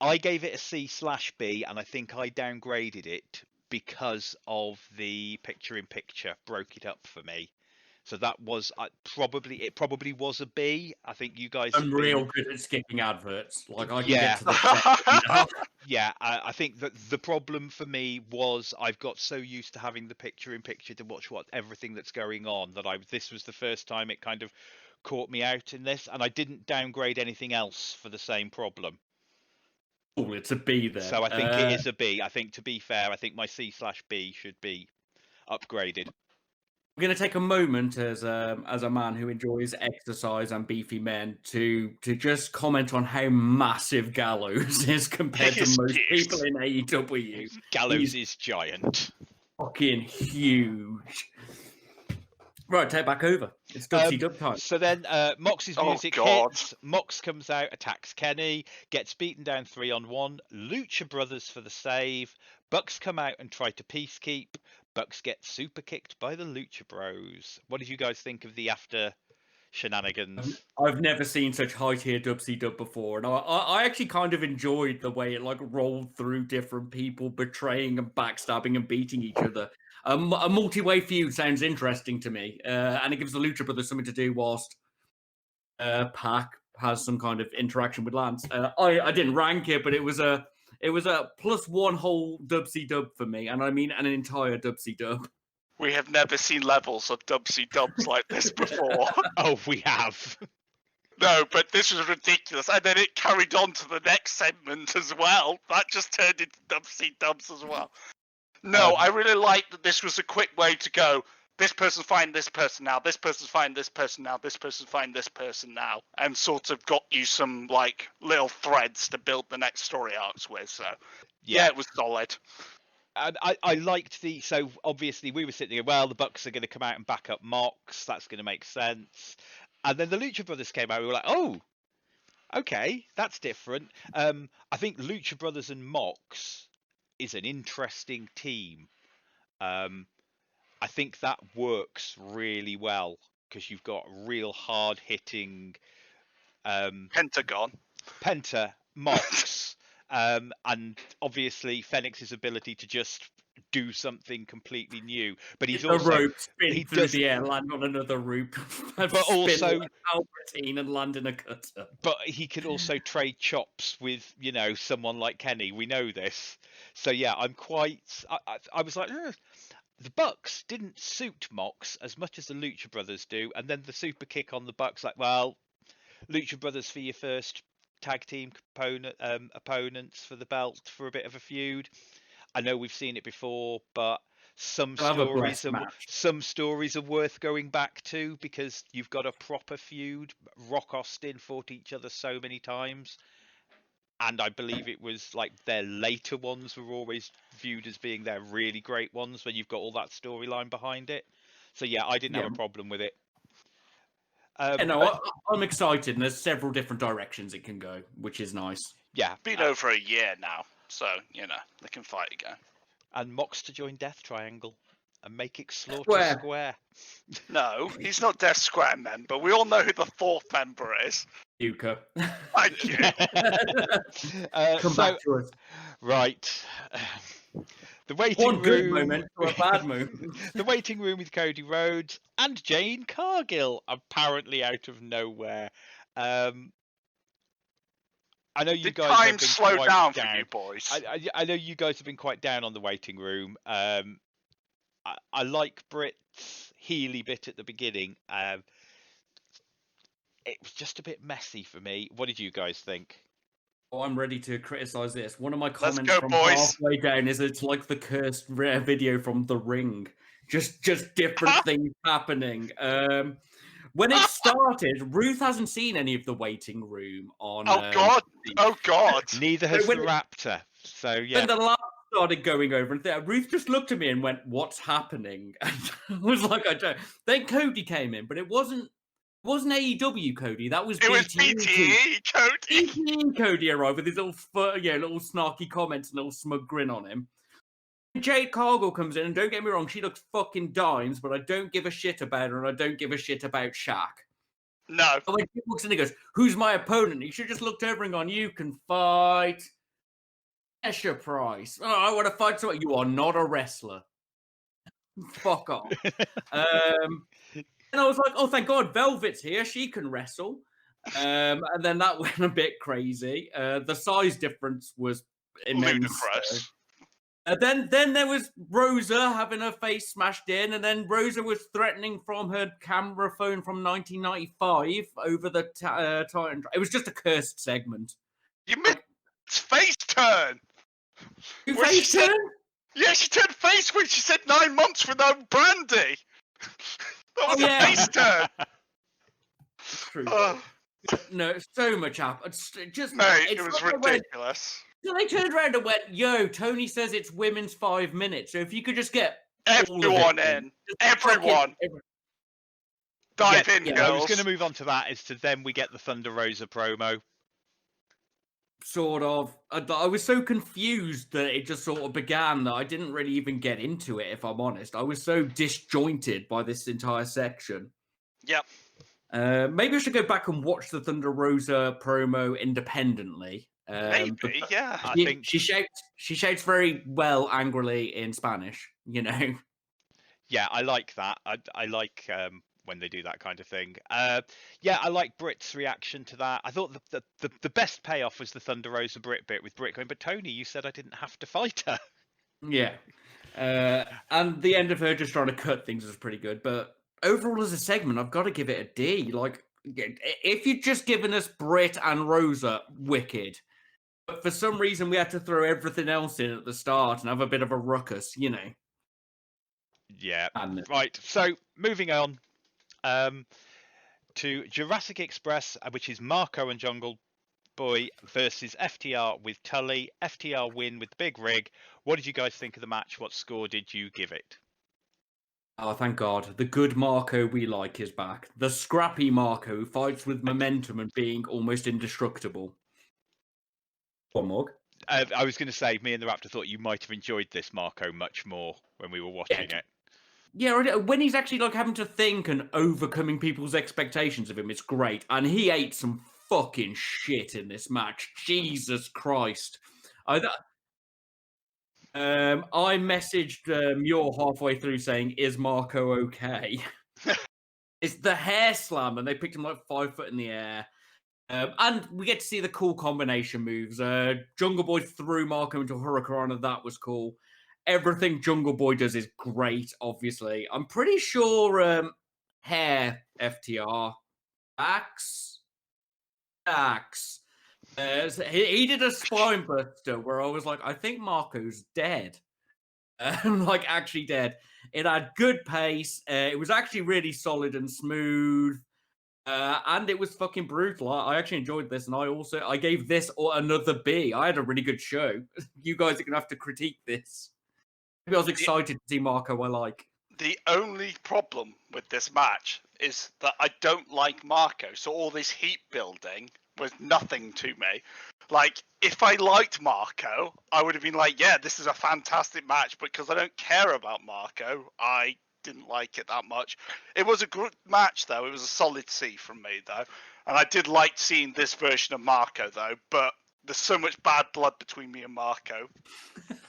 I gave it a C/B, and I think I downgraded it because of the picture-in-picture broke it up for me. So that was it probably was a B. I think you guys. I'm real good at skipping adverts. Like I can get to the Yeah, I think that the problem for me was I've got so used to having the picture-in-picture to watch everything that's going on that this was the first time it kind of caught me out in this, and I didn't downgrade anything else for the same problem. Oh, it's a B there. So I think it is a B. I think, to be fair, I think my C/B should be upgraded. I'm going to take a moment as a man who enjoys exercise and beefy men to just comment on how massive Gallows is compared to most people in AEW. Gallows is giant. Fucking huge. Right, take back over. It's dub time. So then Mox's music hits. Mox comes out, attacks Kenny, gets beaten down 3-on-1. Lucha Brothers for the save. Bucks come out and try to peacekeep. Bucks get super kicked by the Lucha Bros. What did you guys think of the after shenanigans? I've never seen such high tier dub before, and I actually kind of enjoyed the way it rolled through different people betraying and backstabbing and beating each other. A multi-way feud sounds interesting to me, and it gives the Lucha Brothers something to do whilst Pac has some kind of interaction with Lance. I didn't rank it, but it was a +1 whole dub for me, and I mean an entire dub. We have never seen levels of dubs like this before. Oh, we have. No, but this was ridiculous, and then it carried on to the next segment as well. That just turned into dubs as well. No, I really liked that this was a quick way to go. This person's fighting this person now. This person's fighting this person now. This person's fighting this person now, and sort of got you some little threads to build the next story arcs with. So yeah, it was solid. And I liked so obviously we were sitting there, well, the Bucks are going to come out and back up Mox. That's going to make sense. And then the Lucha Brothers came out. We were like, oh, okay, that's different. I think Lucha Brothers and Mox is an interesting team. I think that works really well because you've got real hard-hitting Penta, Mox, and obviously Fenix's ability to just do something completely new. But he's also a rope spin through the air, land on another rope, but also Albertine and land in a cutter. But he can also trade chops with someone like Kenny. We know this, so yeah, I'm quite. I was like. The Bucks didn't suit Mox as much as the Lucha Brothers do, and then the super kick on the Bucks, Lucha Brothers for your first tag team opponents for the belt for a bit of a feud. I know we've seen it before, but some stories are worth going back to because you've got a proper feud. Rock Austin fought each other so many times. And I believe it was their later ones were always viewed as being their really great ones when you've got all that storyline behind it. So yeah, I didn't have a problem with it. I'm excited, and there's several different directions it can go, which is nice. Yeah. Been over a year now, so they can fight again. And Mox to join Death Triangle and make it Slaughter Square. No, he's not Death Square member. We all know who the fourth member is. Yuka. Thank you. Come back to us. Right. The waiting One good room. moment to a bad moment. The waiting room with Cody Rhodes and Jane Cargill, apparently out of nowhere. I know you Did guys have time been slow quite down for down. you boys? I know you guys have been quite down on the waiting room. I like Britt's Healy bit at the beginning. It was just a bit messy for me. What did you guys think? Oh, I'm ready to criticize this. One of my Let's comments go, from boys. halfway down is it's like the cursed rare video from The Ring. Just different things happening. When it started, Ruth hasn't seen any of the waiting room on. Oh God! Neither has the Raptor. So yeah. When the laugh started going over, and Ruth just looked at me and went, "What's happening?" And I was like, "I don't." Then Cody came in, but it wasn't AEW Cody. That was It was BTE BTE, Cody. BTE Cody arrived with his little little snarky comments and little smug grin on him. Jade Cargill comes in, and don't get me wrong, she looks fucking dimes, but I don't give a shit about her, and I don't give a shit about Shaq. No. And when he walks in, he goes, "Who's my opponent?" He should just looked over and gone, "You can fight Esher Price." "Oh, I want to fight someone." "You are not a wrestler." Fuck off. And I was like, "Oh, thank God, Velvet's here. She can wrestle." And then that went a bit crazy. The size difference was immense. Ludicrous. Then there was Rosa having her face smashed in, and then Rosa was threatening from her camera phone from 1995 over the Titan. It was just a cursed segment. You missed face turn. You When face she said- turn? Yeah, she turned face when she said 9 months without Brandy. That was a face turn. True. Oh, No, so much happened. Just mate, it's it was like they went- ridiculous. So they turned around and went, "Yo, Tony says it's women's 5 minutes. So if you could just get all of Everyone it in. just Everyone. fucking- Dive in, yeah, I girls. was going to move on to that. Is to then we get the Thunder Rosa promo. Sort of. I was so confused that it just sort of began that I didn't really even get into it, if I'm honest. I was so disjointed by this entire section. Yep. Maybe I should go back and watch the Thunder Rosa promo independently. Maybe, yeah. I She, think she shouts very well angrily in Spanish, you know. yeah, I like that. I like when they do that kind of thing. Yeah, I like Britt's reaction to that. I thought the best payoff was the Thunder Rosa Britt bit with Britt going, "But Tony, you said I didn't have to fight her." Yeah. And the end of her just trying to cut things was pretty good. But overall, as a segment, I've got to give it a D. Like, if you'd just given us Britt and Rosa, wicked. But for some reason, we had to throw everything else in at the start and have a bit of a ruckus, you know. Yeah. And Right. So moving on to Jurassic Express, which is Marco and Jungle Boy versus FTR with Tully. FTR win with the big rig. What did you guys think of the match? What score did you give it? oh, thank God. The good Marco we like is back. The scrappy Marco who fights with momentum and being almost indestructible. One more. I was going to say, me and the Raptor thought you might have enjoyed this Marco much more when we were watching it. Yeah, when he's actually like having to think and overcoming people's expectations of him, it's great. And he ate some fucking shit in this match. Jesus Christ. I messaged Muir halfway through saying, "Is Marco okay?" It's the hair slam, and they picked him like 5 foot in the air. And we get to see the cool combination moves. Jungle Boy threw Marco into a Hurricane, and that was cool. Everything Jungle Boy does is great, obviously. I'm pretty sure hair FTR. Axe. So he did a spine buster where I was like, I think Marco's dead. Like, actually dead. It had good pace. It was actually really solid and smooth. And it was fucking brutal. I actually enjoyed this, and I gave this another B. I had a really good show. You guys are gonna have to critique this. Maybe I was excited to see Marco I like. The only problem with this match is that I don't like Marco, so all this heat building was nothing to me. Like, if I liked Marco, I would have been like, yeah, this is a fantastic match, but because I don't care about Marco, I didn't like it that much. It was a good match, though. It was a solid C from me, though. And I did like seeing this version of Marco, though. But There's so much bad blood between me and Marco,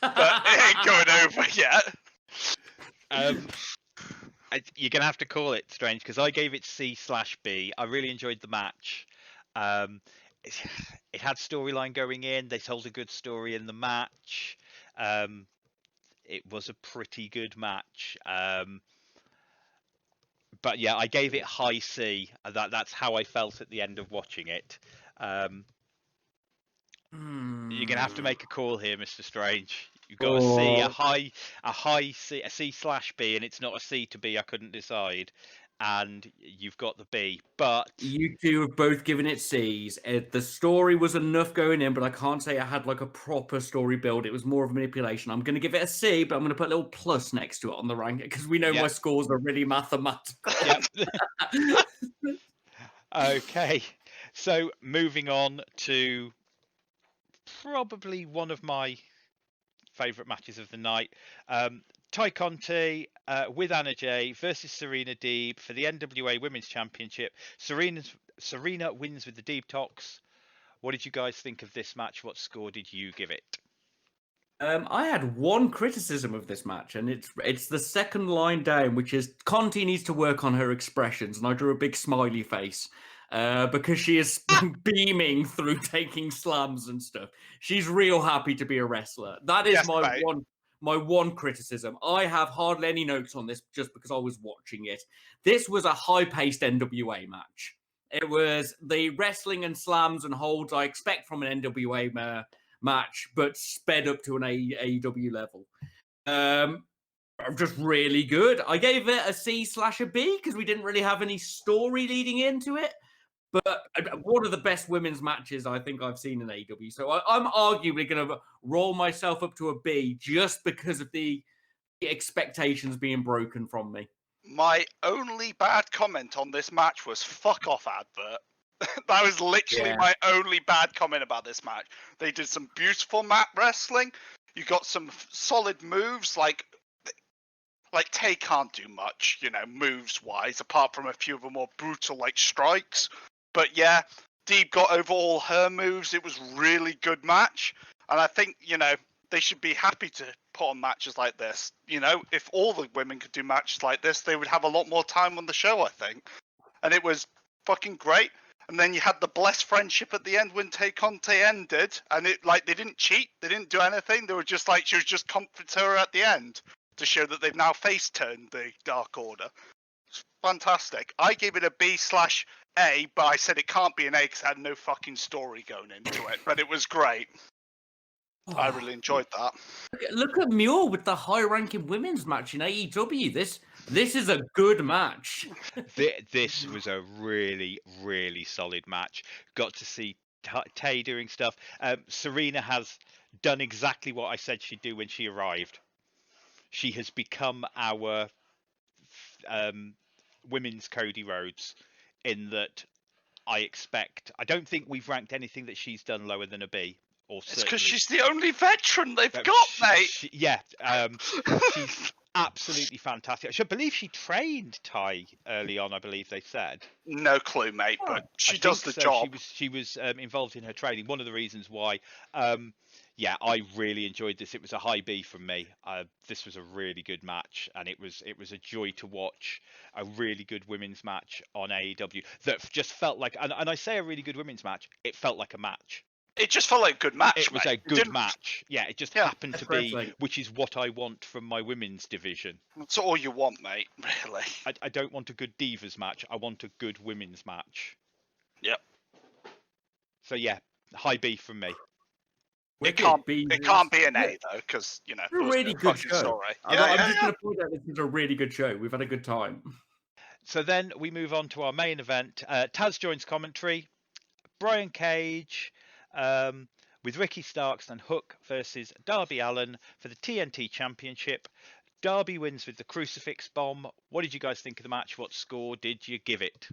but it ain't going over yet. You're gonna have to call it strange because I gave it C/B. I really enjoyed the match. It had storyline going in. They told a good story in the match. It was a pretty good match. But yeah, I gave it high C. That's how I felt at the end of watching it. You're gonna have to make a call here, Mr. Strange. You've got a C, a high C, a C/B, and it's not a C to B. I couldn't decide, and you've got the B. But you two have both given it C's. The story was enough going in, but I can't say I had like a proper story build. It was more of a manipulation. I'm going to give it a C, but I'm going to put a little plus next to it on the rank because we know my scores are really mathematical. Yep. Okay, so moving on to probably one of my favourite matches of the night. Ty Conti with Anna Jay versus Serena Deeb for the NWA Women's Championship. Serena wins with the Deeb Tox. What did you guys think of this match? What score did you give it? I had one criticism of this match, and it's the second line down, which is Conti needs to work on her expressions, and I drew a big smiley face because she is beaming through taking slams and stuff. She's real happy to be a wrestler. That is my one criticism. I have hardly any notes on this just because I was watching it. This was a high-paced NWA match. It was the wrestling and slams and holds I expect from an NWA match, but sped up to an AEW level. Just really good. I gave it a C/B because we didn't really have any story leading into it. But one of the best women's matches I think I've seen in AEW. So I'm arguably going to roll myself up to a B just because of the expectations being broken from me. My only bad comment on this match was "fuck off, advert." That was literally my only bad comment about this match. They did some beautiful mat wrestling. You got some solid moves, like Tay can't do much, moves wise, apart from a few of the more brutal like strikes. But yeah, Deeb got over all her moves. It was really good match, and I think they should be happy to put on matches like this. If all the women could do matches like this, they would have a lot more time on the show, I think. And it was fucking great. And then you had the blessed friendship at the end when Tay Conti ended, and they didn't cheat, they didn't do anything. They were just she was just comforting her at the end to show that they've now face turned the Dark Order. It's fantastic. I gave it a B/A, but I said it can't be an A because it had no fucking story going into it. But it was great. I really enjoyed that. Look at Muir with the high-ranking women's match in AEW. This is a good match. This was a really, really solid match. Got to see Tay doing stuff. Serena has done exactly what I said she'd do when she arrived. She has become our women's Cody Rhodes in that I don't think we've ranked anything that she's done lower than a B. It's because she's the only veteran they've got, mate. She's absolutely fantastic. I believe she trained Ty early on, I believe they said. No clue, mate, but she does the job. She was involved in her training. One of the reasons why, I really enjoyed this. It was a high B from me. This was a really good match, and it was a joy to watch a really good women's match on AEW that just felt like, and I say a really good women's match, it felt like a match. It just felt like a good match. It was a good match. Yeah, it just happened to be, which is what I want from my women's division. That's all you want, mate, really. I don't want a good divas match. I want a good women's match. Yep. So yeah, high B from me. It can't be an A though, because it's a really good show. Story. I'm just going to point out this is a really good show. We've had a good time. So then we move on to our main event. Taz joins commentary. Brian Cage with Ricky Starks and Hook versus Darby Allin for the TNT Championship. Darby wins with the Crucifix Bomb. What did you guys think of the match? What score did you give it?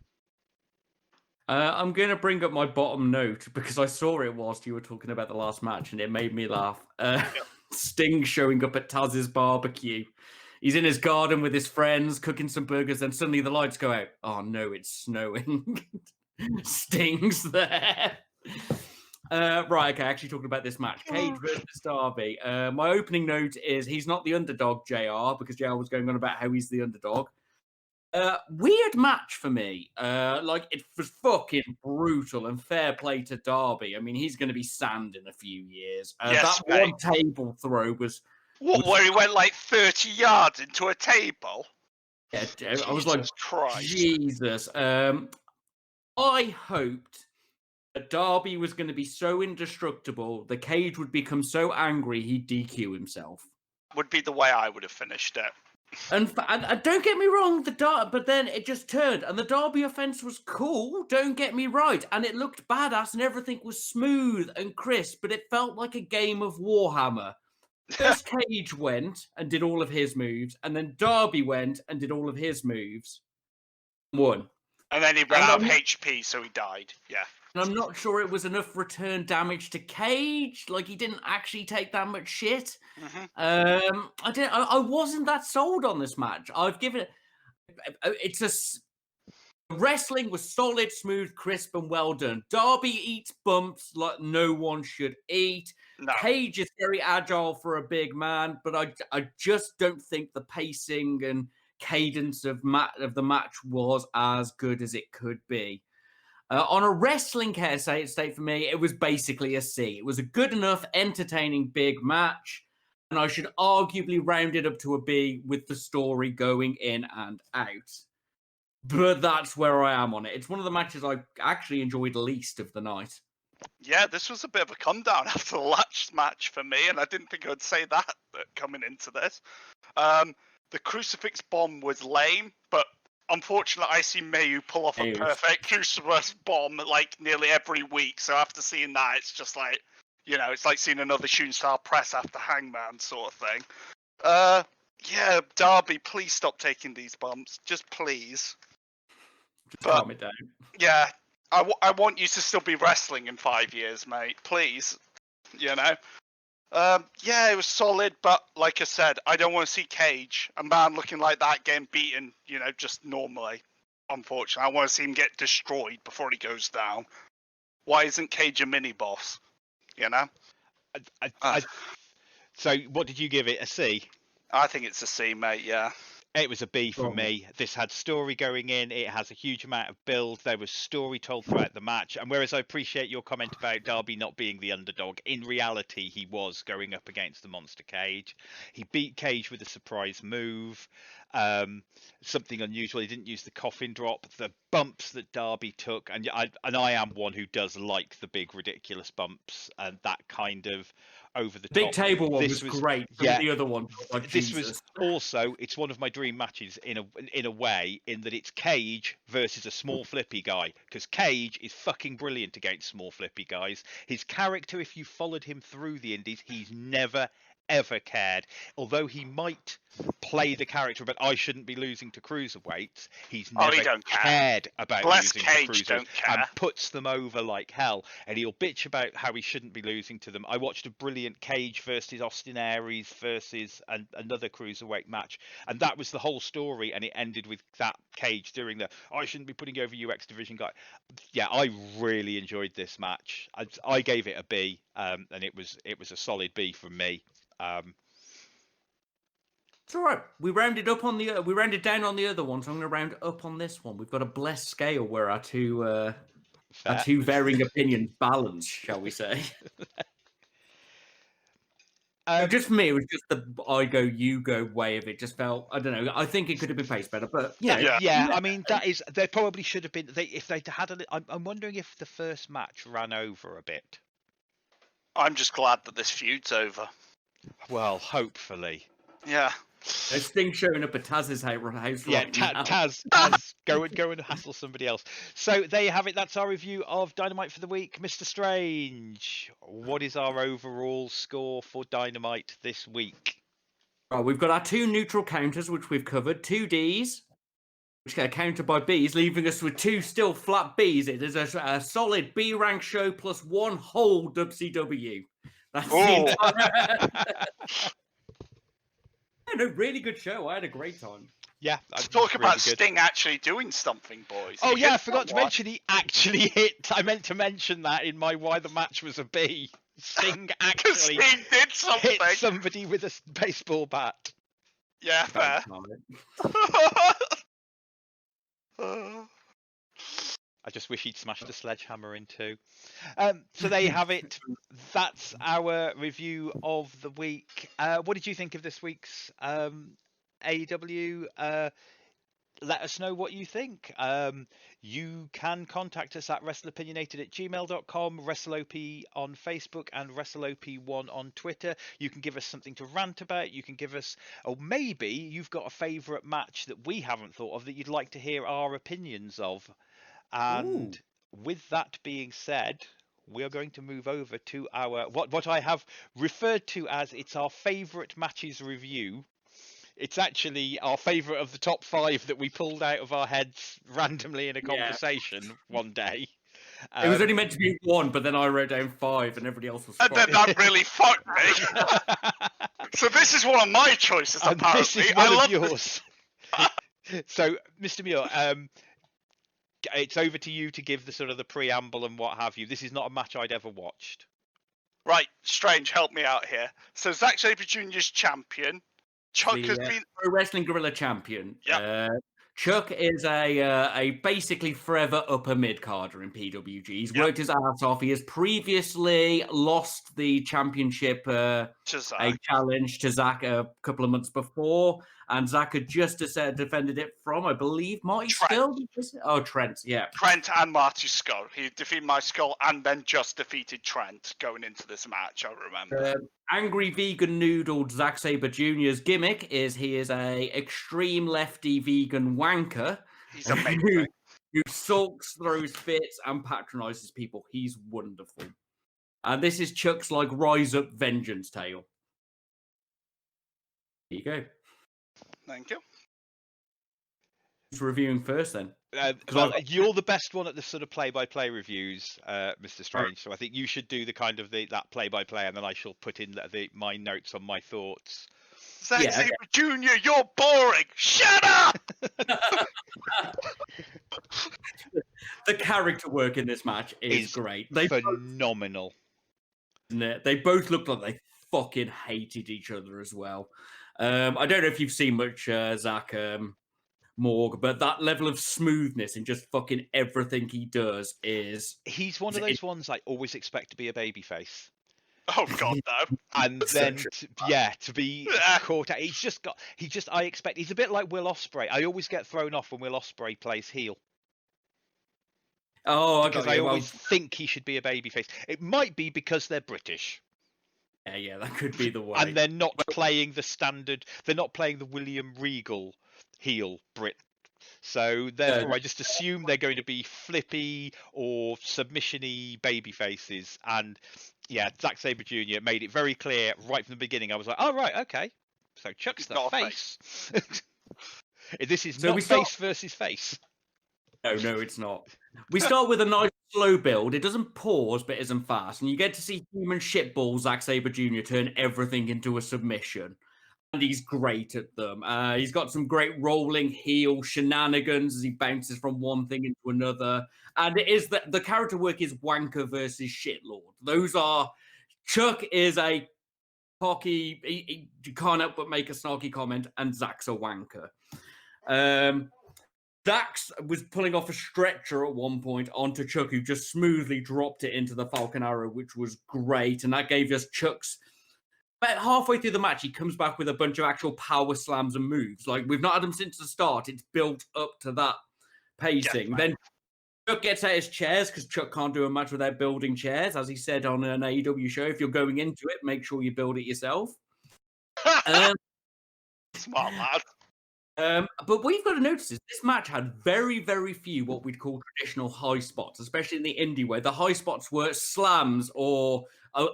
I'm going to bring up my bottom note because I saw it whilst you were talking about the last match and it made me laugh. Sting showing up at Taz's barbecue. He's in his garden with his friends cooking some burgers, and suddenly the lights go out. Oh no, it's snowing. Sting's there. Right, okay, actually talking about this match. Cage versus Darby. My opening note is he's not the underdog, JR, because JR was going on about how he's the underdog. Weird match for me. It was fucking brutal and fair play to Darby. I mean, he's going to be sand in a few years. Yes, that one table throw was... where he went like 30 yards into a table? Yeah, I was like, Christ. Jesus. I hoped that Darby was going to be so indestructible, the Cage would become so angry he'd DQ himself. Would be the way I would have finished it. And don't get me wrong, but then it just turned, and the Darby offense was cool. Don't get me right, and it looked badass, and everything was smooth and crisp. But it felt like a game of Warhammer. First Cage went and did all of his moves, and then Darby went and did all of his moves. Won. And then he ran out of HP, so he died. Yeah. And I'm not sure it was enough return damage to Cage. Like, he didn't actually take that much shit. Mm-hmm. I wasn't that sold on this match. I've given it. Wrestling was solid, smooth, crisp, and well done. Darby eats bumps like no one should eat. No. Cage is very agile for a big man, but I just don't think the pacing and cadence of the match was as good as it could be. On a wrestling care state for me, it was basically a C. It was a good enough, entertaining big match, and I should arguably round it up to a B with the story going in and out. But that's where I am on it. It's one of the matches I actually enjoyed least of the night. Yeah, this was a bit of a come down after the last match for me, and I didn't think I'd say that coming into this. The crucifix bomb was lame, but unfortunately, I see Mayu pull off a perfect crucifix bomb like nearly every week. So after seeing that, it's just like, it's like seeing another shooting star press after Hangman sort of thing. Yeah, Darby, please stop taking these bumps, just please. Just calm it down. Yeah, I want you to still be wrestling in 5 years, mate. Please, Yeah, it was solid, but like I said, I don't want to see Cage, a man looking like that, getting beaten, just normally. Unfortunately, I want to see him get destroyed before he goes down. Why isn't Cage a mini boss? So, what did you give it? A C? I think it's a C, mate. Yeah. It was a B for me. This had story going in. It has a huge amount of build. There was story told throughout the match. And whereas I appreciate your comment about Darby not being the underdog, in reality, he was going up against the Monster Cage. He beat Cage with a surprise move. Something unusual. He didn't use the coffin drop. The bumps that Darby took, and I am one who does like the big ridiculous bumps and that kind of over the top. Big table one was great. Yeah, the other one. Like, this was also, it's one of my dream matches in a way, in that it's Cage versus a small flippy guy, because Cage is fucking brilliant against small flippy guys. His character, if you followed him through the indies, he's never ever cared. Although he might play the character, but I shouldn't be losing to cruiserweights. He's never cared about losing to cruiserweights and puts them over like hell. And he'll bitch about how he shouldn't be losing to them. I watched a brilliant Cage versus Austin Aries versus another cruiserweight match, and that was the whole story. And it ended with that Cage doing the I shouldn't be putting over UX division guy. Yeah, I really enjoyed this match. I gave it a B, and it was a solid B from me. It's all right. We rounded down on the other one, so I'm going to round up on this one. We've got a blessed scale where our two varying opinions balance, shall we say? Just for me, it was just the I go, you go way of it. Just felt, I don't know. I think it could have been paced better, but yeah. I mean, there probably should have been. If they'd had I'm wondering if the first match ran over a bit. I'm just glad that this feud's over. Well, hopefully. Yeah. There's things showing up at Taz's house right now. Taz, go and hassle somebody else. So there you have it. That's our review of Dynamite for the week. Mr. Strange, what is our overall score for Dynamite this week? Right, we've got our two neutral counters, which we've covered. 2 Ds, which get countered by Bs, leaving us with 2 still flat Bs. It is a solid B rank show plus 1 whole WCW. That's the entire... Yeah, no, really good show. I had a great time. Yeah, To talk really about good. Sting actually doing something, boys. Oh He yeah, I hit forgot to someone. mention he actually hit. I meant to mention that in my why the match was a B. Sting Because actually Sting did something. hit somebody with a baseball bat. Yeah, fair. I just wish he'd smashed the sledgehammer in too. So there you have it. That's our review of the week. What did you think of this week's AEW? Let us know what you think. You can contact us at wrestleopinionated@gmail.com, WrestleOP on Facebook, and WrestleOP1 on Twitter. You can give us something to rant about. You can give us, or maybe you've got a favourite match that we haven't thought of that you'd like to hear our opinions of. And with that being said, we are going to move over to our what I have referred to as it's our favourite matches review. It's actually our favourite of the top 5 that we pulled out of our heads randomly in a conversation one day. It was only meant to be 1, but then I wrote down 5 and everybody else was And then that really fucked me. So this is one of my choices, and apparently. this is one of yours. So, Mr. Muir, it's over to you to give the sort of the preamble and what have you. This is not a match I'd ever watched. Right, Strange, help me out here. So Zack Sabre Jr.'s champion. Chuck has been Pro Wrestling Guerrilla champion. Yep. Chuck is a basically forever upper mid-carder in PWG. He's worked his ass off. He has previously lost the championship a challenge to Zach a couple of months before, and Zach had just defended it from, I believe, Marty Skull? Oh, Trent, yeah. Trent and Marty Skull. He defeated Marty Skull and then just defeated Trent going into this match, I remember. Angry vegan noodled Zack Sabre Jr.'s gimmick is he is a extreme lefty vegan wanker. He's amazing. Who sulks, throws fits, and patronizes people. He's wonderful. And this is Chuck's like rise up vengeance tale. There you go. Thank you. Who's reviewing first then? Well, you're the best one at the sort of play-by-play reviews, Mr. Strange. So I think you should do the kind of that play-by-play, and then I shall put in my notes on my thoughts. Zack Sabre Jr., you're boring. Shut up. The character work in this match is great. Phenomenal. They both look like they fucking hated each other as well. I don't know if you've seen much Zach Morg, but that level of smoothness in just fucking everything he does is... He's one of those ones I always expect to be a babyface. Oh God, no! And then, to be caught out, I expect he's a bit like Will Ospreay. I always get thrown off when Will Ospreay plays heel. Oh, because I always think he should be a babyface. It might be because they're British. Yeah, that could be the way. And they're not playing the standard. They're not playing the William Regal heel Brit. So therefore, I just assume they're going to be flippy or submission-y baby faces. And yeah, Zack Sabre Jr. made it very clear right from the beginning. I was like, oh right, okay. So Chuck's the face. This is not face versus face. No, it's not. We start with a nice slow build. It doesn't pause, but isn't fast. And you get to see human shitball Zack Sabre Jr. turn everything into a submission. And he's great at them. He's got some great rolling heel shenanigans as he bounces from one thing into another. And it is the character work is wanker versus shitlord. Those are... Chuck is a cocky... He can't help but make a snarky comment, and Zach's a wanker. Dax was pulling off a stretcher at one point onto Chuck, who just smoothly dropped it into the Falcon Arrow, which was great. And that gave us Chuck's... About halfway through the match, he comes back with a bunch of actual power slams and moves. Like, we've not had him since the start. It's built up to that pacing. Then Chuck gets out his chairs, because Chuck can't do a match without building chairs. As he said on an AEW show, if you're going into it, make sure you build it yourself. Smart lad. But what you've got to notice is this match had very, very few what we'd call traditional high spots, especially in the indie way. The high spots were slams or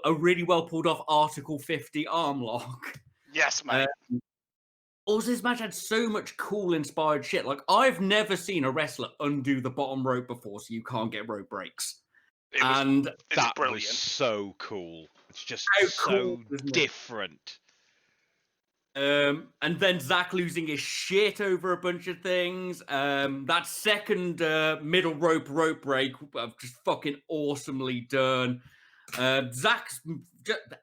a really well pulled off Article 50 arm lock. Yes, mate. Also, this match had so much cool inspired shit. Like, I've never seen a wrestler undo the bottom rope before, so you can't get rope breaks. That brilliant. Was so cool. It's just How so cool, different. And then Zach losing his shit over a bunch of things. That second middle rope break, just fucking awesomely done. Zach's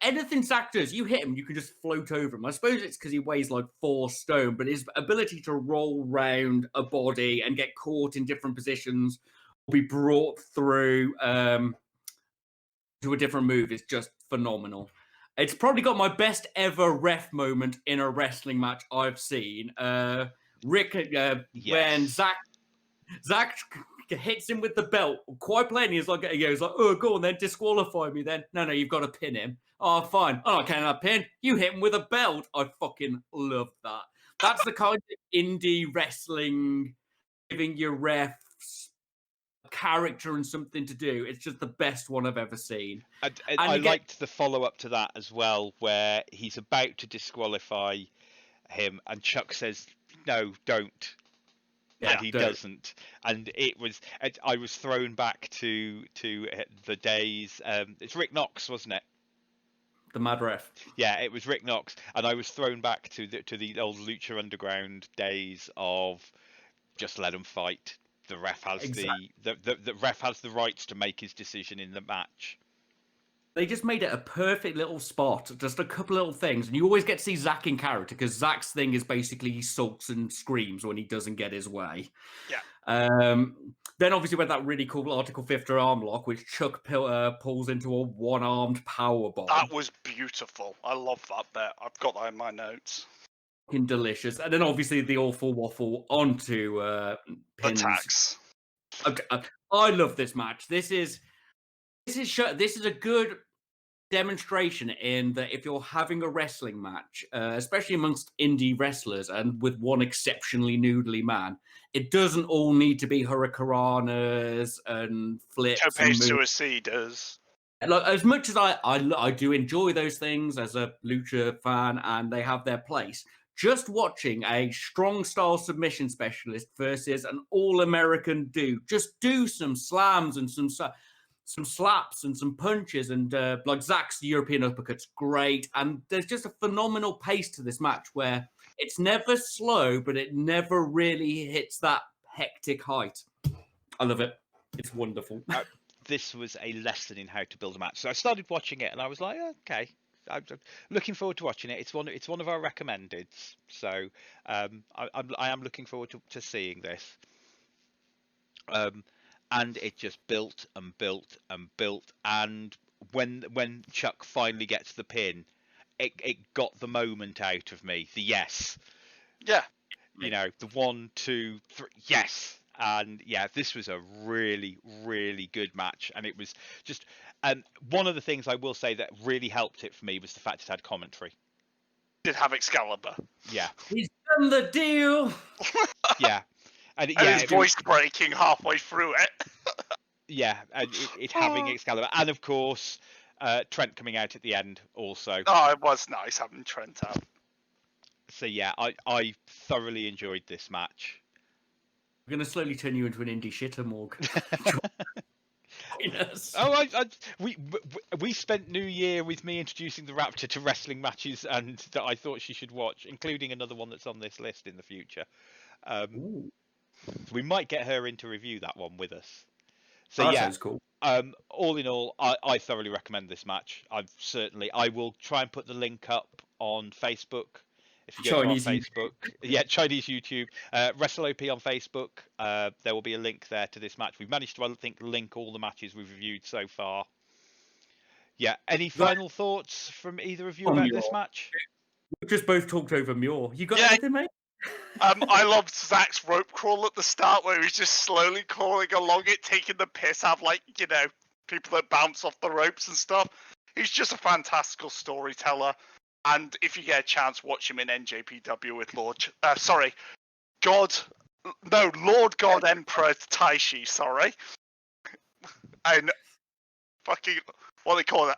anything Zach does, you hit him, you can just float over him. I suppose it's because he weighs like 4 stone, but his ability to roll round a body and get caught in different positions, or be brought through to a different move is just phenomenal. It's probably got my best ever ref moment in a wrestling match I've seen. Rick, when Zach hits him with the belt, quite plainly, he's like, oh, go on then, disqualify me then. No, you've got to pin him. Oh, fine. Oh, I cannot pin. You hit him with a belt. I fucking love that. That's the kind of indie wrestling giving your refs character and something to do. It's just the best one I've ever seen. And I liked the follow-up to that as well, where he's about to disqualify him, and Chuck says, "No, don't." Yeah, and he doesn't, and I was thrown back to the days. It's Rick Knox, wasn't it? The Mad Ref. Yeah, it was Rick Knox, and I was thrown back to the old Lucha Underground days of just let them fight. The ref has the ref has the rights to make his decision in the match. They just made it a perfect little spot, just a couple little things, and you always get to see Zach in character, because Zach's thing is basically he sulks and screams when he doesn't get his way. Yeah. Then obviously we had that really cool Article 50 arm lock, which Chuck pulls into a one-armed power bomb. That was beautiful. I love that bit. I've got that in my notes. Fucking delicious. And then obviously the awful waffle onto pins. Attacks. Okay, I love this match. This is a good demonstration in that if you're having a wrestling match, especially amongst indie wrestlers and with one exceptionally noodly man, it doesn't all need to be hurricanranas and flips. Tope suicidas. Like, as much as I do enjoy those things as a lucha fan, and they have their place, just watching a strong style submission specialist versus an all-American dude just do some slams and some slaps and some punches, and like Zach's European uppercut's great, and there's just a phenomenal pace to this match where it's never slow, but it never really hits that hectic height. I love it. It's wonderful. This was a lesson in how to build a match. So I started watching it, and I was like, okay, I'm looking forward to watching it. It's one of our recommendeds, so I am looking forward to seeing this. And it just built and built and built, and when Chuck finally gets the pin, it got the moment out of me. The yes, yeah, the 1, 2, 3, yes. And yeah, this was a really, really good match, and it was just. One of the things I will say that really helped it for me was the fact it had commentary. Did have Excalibur. Yeah, he's done the deal. Yeah. And his voice breaking halfway through it. Yeah, and it having Excalibur, and of course Trent coming out at the end also. Oh, it was nice having Trent out. So yeah, I thoroughly enjoyed this match. I'm gonna slowly turn you into an indie shitter, Morg. Oh, we spent New Year with me introducing the Raptor to wrestling matches, and that I thought she should watch, including another one that's on this list in the future. We might get her in to review that one with us. So that yeah, sounds cool. All in all, I thoroughly recommend this match. I will try and put the link up on Facebook. If you go to our Facebook, Chinese YouTube, Wrestleop on Facebook, there will be a link there to this match. We've managed to, I think, link all the matches we've reviewed so far. Yeah, any final thoughts from either of you about this match? We've just both talked over Muir. You got anything, mate? I loved Zach's rope crawl at the start, where he was just slowly crawling along it, taking the piss out of, like, people that bounce off the ropes and stuff. He's just a fantastical storyteller. And if you get a chance, watch him in NJPW with Lord God Emperor Taishi, sorry. And fucking, what they call it?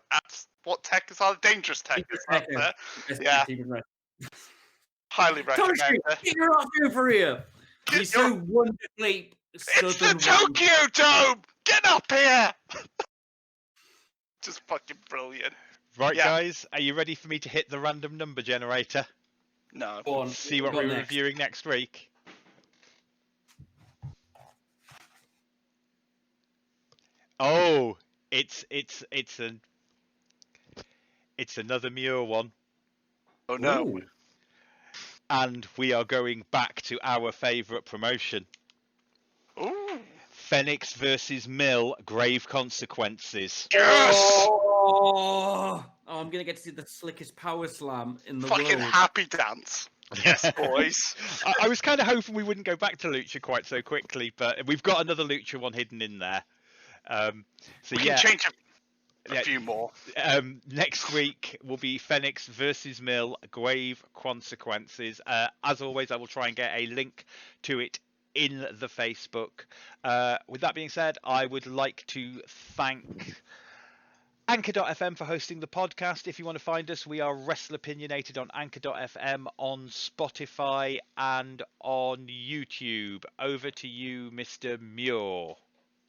What tech is that? Dangerous tech is that there? Yeah. Highly recommend it. Get your ass over here. He's so wonderfully It's the Tokyo Dome! Get up here! Just fucking brilliant. Right, guys, are you ready for me to hit the random number generator? No. Go on, See what go we're on next. reviewing next week. Oh, it's another Muir one, Oh no. Ooh. and we are going back to our favourite promotion: Ooh. Phoenix versus Mill. Grave Consequences. Yes. Oh, I'm gonna get to see the slickest power slam in the Fucking world. happy dance. Yes, boys. I was kind of hoping we wouldn't go back to Lucha quite so quickly, but we've got another Lucha one hidden in there. So We can yeah, change a yeah, few more. next week will be Phoenix versus Mill, Grave Consequences. As always, I will try and get a link to it in the Facebook. With that being said, I would like to thank Anchor.fm for hosting the podcast. If you want to find us, we are Wrestleopinionated on Anchor.fm, on Spotify, and on YouTube. Over to you, Mr. Muir.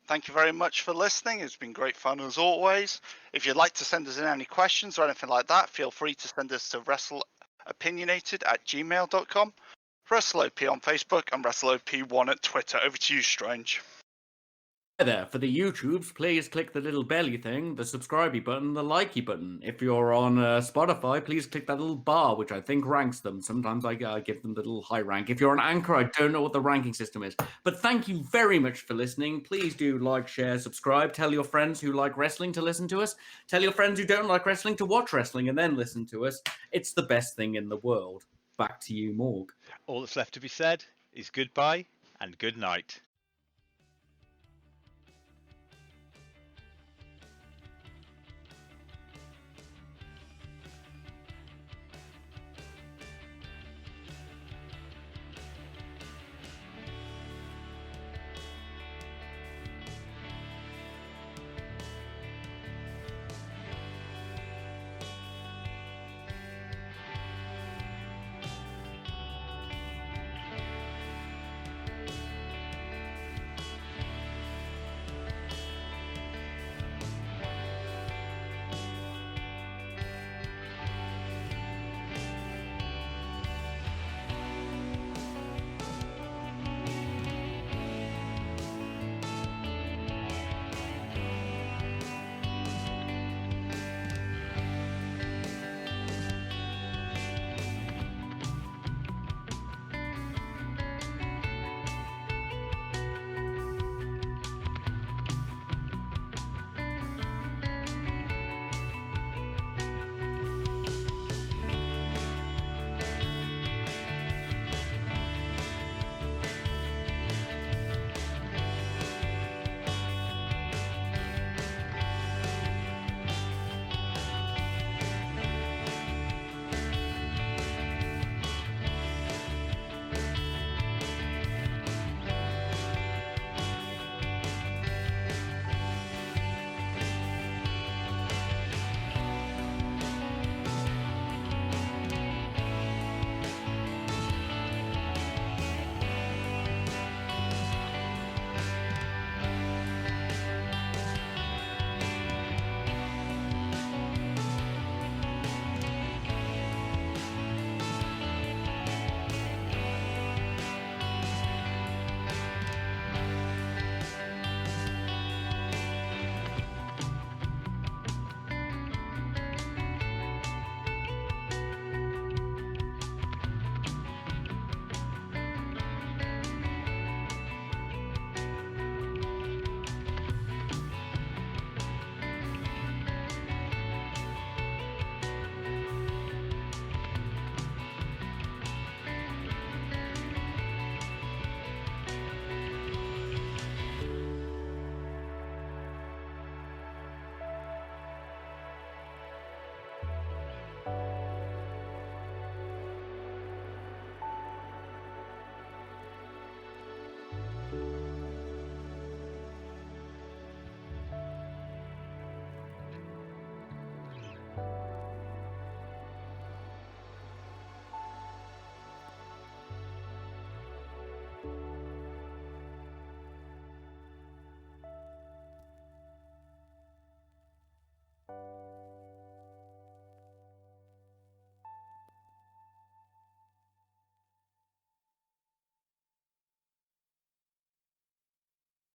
Thank you very much for listening. It's been great fun as always. If you'd like to send us in any questions or anything like that, feel free to send us to wrestleopinionated@gmail.com, WrestleOP on Facebook, and WrestleOP1 at Twitter. Over to you, Strange. Hi there. For the YouTubes, please click the little belly thing, the subscribey button, the likey button. If you're on Spotify, please click that little bar, which I think ranks them. Sometimes I give them the little high rank. If you're on Anchor, I don't know what the ranking system is. But thank you very much for listening. Please do like, share, subscribe. Tell your friends who like wrestling to listen to us. Tell your friends who don't like wrestling to watch wrestling and then listen to us. It's the best thing in the world. Back to you, Morg. All that's left to be said is goodbye and good night.